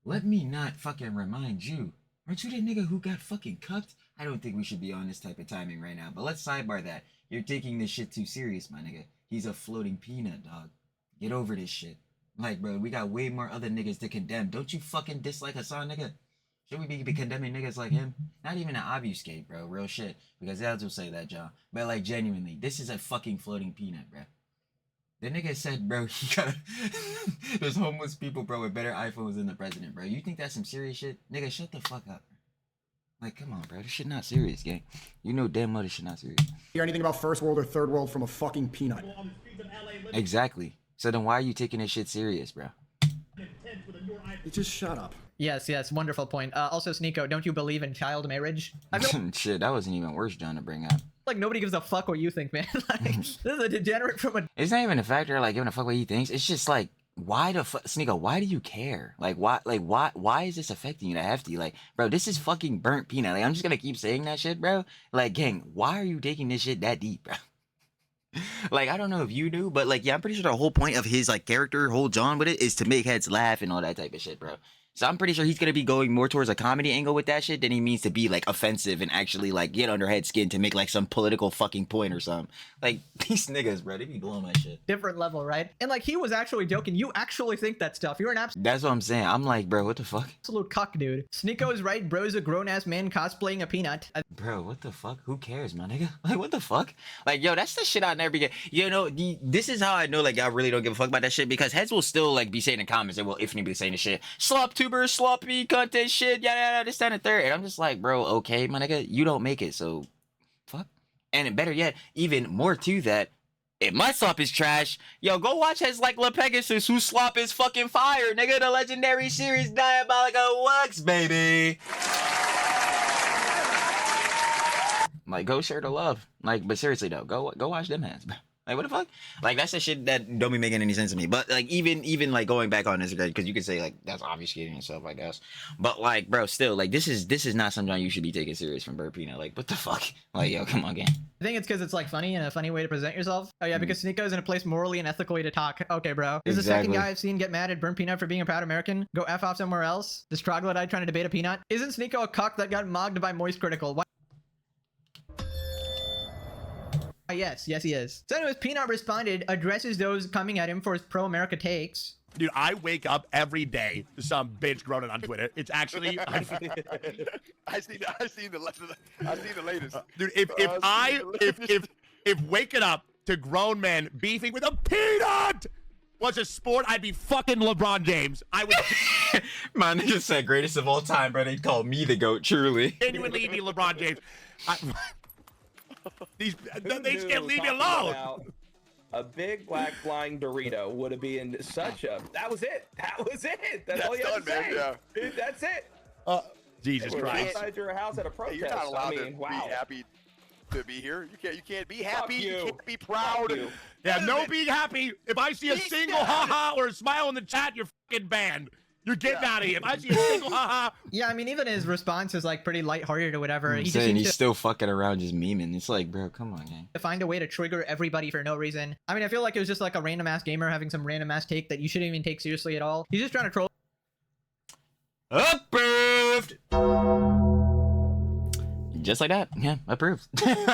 let me not fucking remind you. Aren't you the nigga who got fucking cucked? I don't think we should be on this type of timing right now, but let's sidebar that. You're taking this shit too serious, my nigga. He's a floating peanut, dog. Get over this shit. Like, bro, we got way more other niggas to condemn. Don't you fucking dislike Hassan, nigga? Should we be condemning niggas like him? Not even to obfuscate, bro. Real shit. Because that's will say that, John. But, like, genuinely, this is a fucking floating peanut, bro. The nigga said, bro, he got there's homeless people, bro, with better iPhones than the president, bro. You think that's some serious shit? Nigga, shut the fuck up. Like, come on, bro. This shit not serious, gang. You know damn well this shit not serious. Hear anything about first world or third world from a fucking peanut? Exactly. So then why are you taking this shit serious, bro? Just shut up. Yes, wonderful point. Also, Sneeko, don't you believe in child marriage? Shit, that wasn't even worse, John, to bring up. Like, nobody gives a fuck what you think, man. Like, this is a degenerate from a... It's not even a factor, like, giving a fuck what he thinks. It's just, like, why the fuck... Sneeko, why do you care? Like, why is this affecting you that hefty? Like, bro, this is fucking burnt peanut. Like, I'm just gonna keep saying that shit, bro. Like, gang, why are you taking this shit that deep, bro? Like, I don't know if you do, but, like, yeah, I'm pretty sure the whole point of his, like, character, whole John with it, is to make heads laugh and all that type of shit, bro. So I'm pretty sure he's gonna be going more towards a comedy angle with that shit than he means to be, like, offensive and actually, like, get under head skin to make, like, some political fucking point or something. Like, these niggas, bro, they be blowing my shit. Different level, right? And, like, he was actually joking. You actually think that stuff. You're an absolute... That's what I'm saying. I'm like, bro, what the fuck? Absolute cuck, dude. Sneeko is right. Bro's a grown-ass man cosplaying a peanut. Bro, what the fuck? Who cares, my nigga? Like, what the fuck? Like, yo, that's the shit I never get. You know, this is how I know, like, I really don't give a fuck about that shit, because heads will still, like, be saying in comments, well, if anybody saying the shit, slop tubers, sloppy content shit, yada, this, that, and third. And I'm just like, bro, okay, my nigga, you don't make it, so fuck. And better yet, even more to that, if my slop is trash, yo, go watch heads like La Pegasus, whose slop is fucking fire, nigga. The legendary series Diabolical Lux, baby. Like, go share the love. Like, but seriously though, go watch them hands, bro. Like, what the fuck? Like, that's the shit that don't be making any sense to me. But, like, even like, going back on this, because you could say, like, that's obfuscating yourself, I guess. But, like, bro, still, like, this is not something you should be taking serious from Burpina. Like, what the fuck? Like, yo, come on, gang. I think it's because it's, like, funny and a funny way to present yourself. Oh, yeah, because Sneeko's in a place morally and ethically to talk. Okay, bro. This is the second guy I've seen get mad at Burnt Peanut for being a proud American. Go F off somewhere else. This troglodyte trying to debate a peanut. Isn't Sneeko a cuck that got mogged by Moist Critical? Why? Yes, he is. So anyways, Peanut responded, addresses those coming at him for his pro-America takes. Dude, I wake up every day to some bitch groaning on Twitter. It's actually... I seen the latest. Dude, if waking up to grown men beefing with a peanut was a sport, I'd be fucking LeBron James. I would My nigga said greatest of all time, bro. They call me the GOAT, truly. genuinely be LeBron James. They just can't leave me alone. A big black flying Dorito would have been such a. That was it. That was it. That's all you had to say. Man, yeah. That's it. Jesus Christ. Inside your house at a protest. You're not allowed I mean, to wow. be happy to be here. You can't be happy. you. You can't be proud. Yeah, no being happy. If I see a single haha or a smile in the chat, you're fucking banned. You're getting out of here. If I see a single haha. Yeah, I mean, even his response is like pretty lighthearted or whatever. I'm He just saying seems he's to still fucking around just memeing. It's like, bro, come on, gang. find a way to trigger everybody for no reason. I mean, I feel like it was just like a random ass gamer having some random ass take that you shouldn't even take seriously at all. He's just trying to troll. Approved. Just like that. Yeah, approved.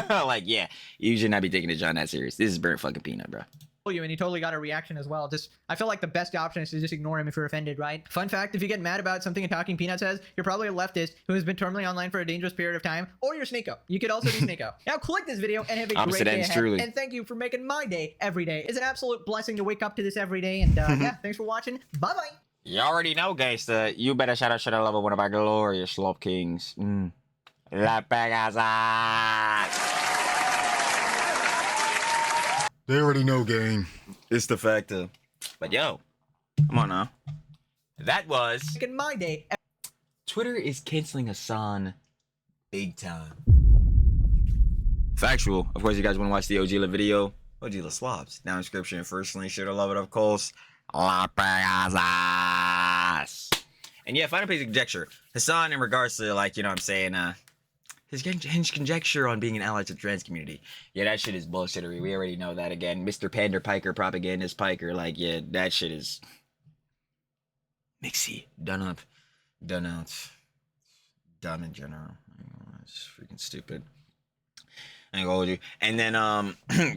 Like, yeah, you should not be taking the John that serious. This is burnt fucking peanut, bro. You, and he totally got a reaction as well. Just, I feel like the best option is to just ignore him if you're offended, right? Fun fact, if you get mad about something a Talking Peanut says, you're probably a leftist who has been terminally online for a dangerous period of time, or you're Snakeo. You could also be Snakeo. Now click this video and have a Opposite great day ends, ahead. truly. And thank you for making my day every day. It's an absolute blessing to wake up to this every day. And yeah, thanks for watching. Bye-bye. You already know, gangsta. You better shout out level one of our glorious slop kings. La Pegasus. They already know, gang. It's the factor. But yo, come on now. That was making my day. Twitter is canceling Hasan big time. Factual. Of course, you guys want to watch the OG video. OG La Slops. Down in the description. First link, share to love it, of course. La Pegasus. And yeah, final piece of conjecture. Hasan, in regards to, like, you know what I'm saying, his conjecture on being an ally to the trans community. Yeah, that shit is bullshittery. We already know that again. Mr. Pander Piker, propagandist Piker. Like, yeah, that shit is mixy. Done up. Done out. Dumb in general. It's freaking stupid. I ain't gonna hold you. And then,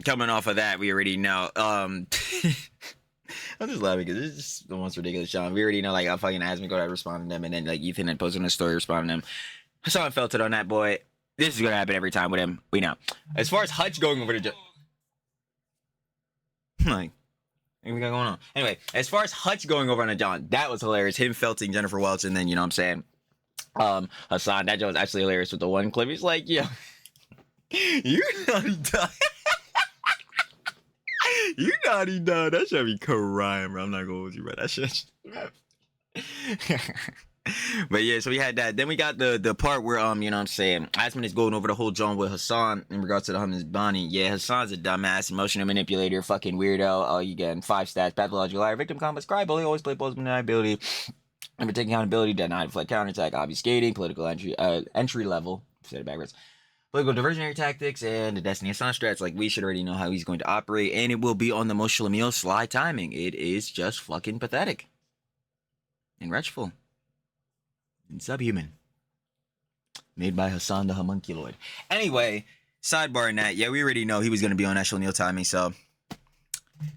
coming off of that, we already know, I'm just laughing because it's just the most ridiculous shit. We already know, like, I fucking asked me go to respond to them, and then, like, Ethan had posted on a story responding to them. Hassan felt it on that boy. This is gonna happen every time with him. We know. As far as Hutch going over to like, what we got going on? Anyway, as far as Hutch going over on a John, that was hilarious. Him felting Jennifer Welch, and then, you know what I'm saying, Hassan, that joke was actually hilarious with the one clip. He's like, yo, you naughty dog. You naughty dog. That should be crying, bro. I'm not gonna hold you, bro. That shit. But yeah, so we had that. Then we got the part where you know what I'm saying, Asman is going over the whole John with Hasan in regards to the Hummus Bonnie. Yeah, Hassan's a dumbass, emotional manipulator, fucking weirdo. Oh, you getting 5 stats, pathological liar, victim complex, cry bully, always play both deniability, never taking accountability, deny, deflect, counterattack, obfuscating, political entry level, said it backwards. Political diversionary tactics and the Destiny Hassan strats. Like, we should already know how he's going to operate, and it will be on the Moshe Lamil sly timing. It is just fucking pathetic and wretchful. And subhuman. Made by Hasan the homunculoid. Anyway, sidebar in that, yeah, we already know he was going to be on Eshel Neal timing, so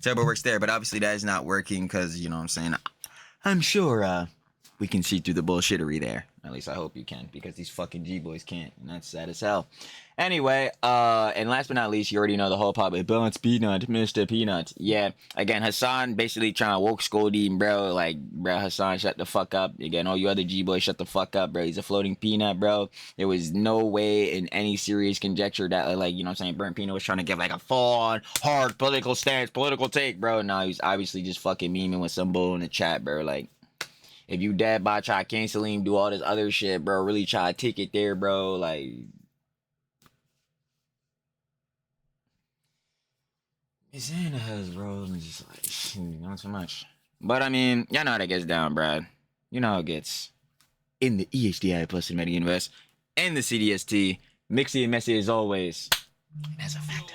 turbo works there, but obviously that is not working because, you know what I'm saying, I'm sure we can see through the bullshittery there. At least I hope you can, because these fucking G-boys can't, and that's sad as hell. Anyway, and last but not least, you already know the whole pop. Balance Peanut, Mr. Peanut. Yeah, again, Hasan basically trying to woke scold him, bro. Like, bro, Hasan, shut the fuck up. Again, all you other G-boys, shut the fuck up, bro. He's a floating peanut, bro. There was no way in any serious conjecture that, like, you know what I'm saying, Burnt Peanut was trying to give, like, a full-on, hard political stance, political take, bro. No, he's obviously just fucking memeing with some bull in the chat, bro. Like, if you dad by try to cancel him, do all this other shit, bro, really try to take it there, bro, like... It's in the house, bro. I'm just like, not so much. But I mean, y'all know how that gets down, Brad. You know how it gets. In the EHDI plus cinematic universe and the CDST, mixy and messy as always. And that's a factor.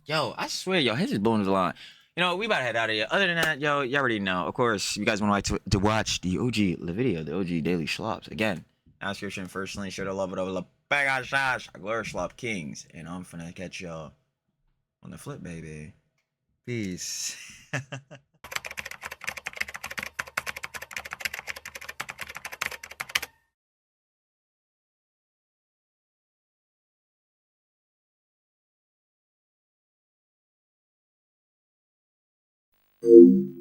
Yo, I swear, yo, his is blowing the line. You know, we about to head out of here. Other than that, yo, you already know. Of course, you guys want to watch the OG video, the OG Daily Schlops. Again, description, first link, sure to love it over the backlash, glorious Slop Kings. And I'm finna catch y'all on the flip, baby. Peace. you.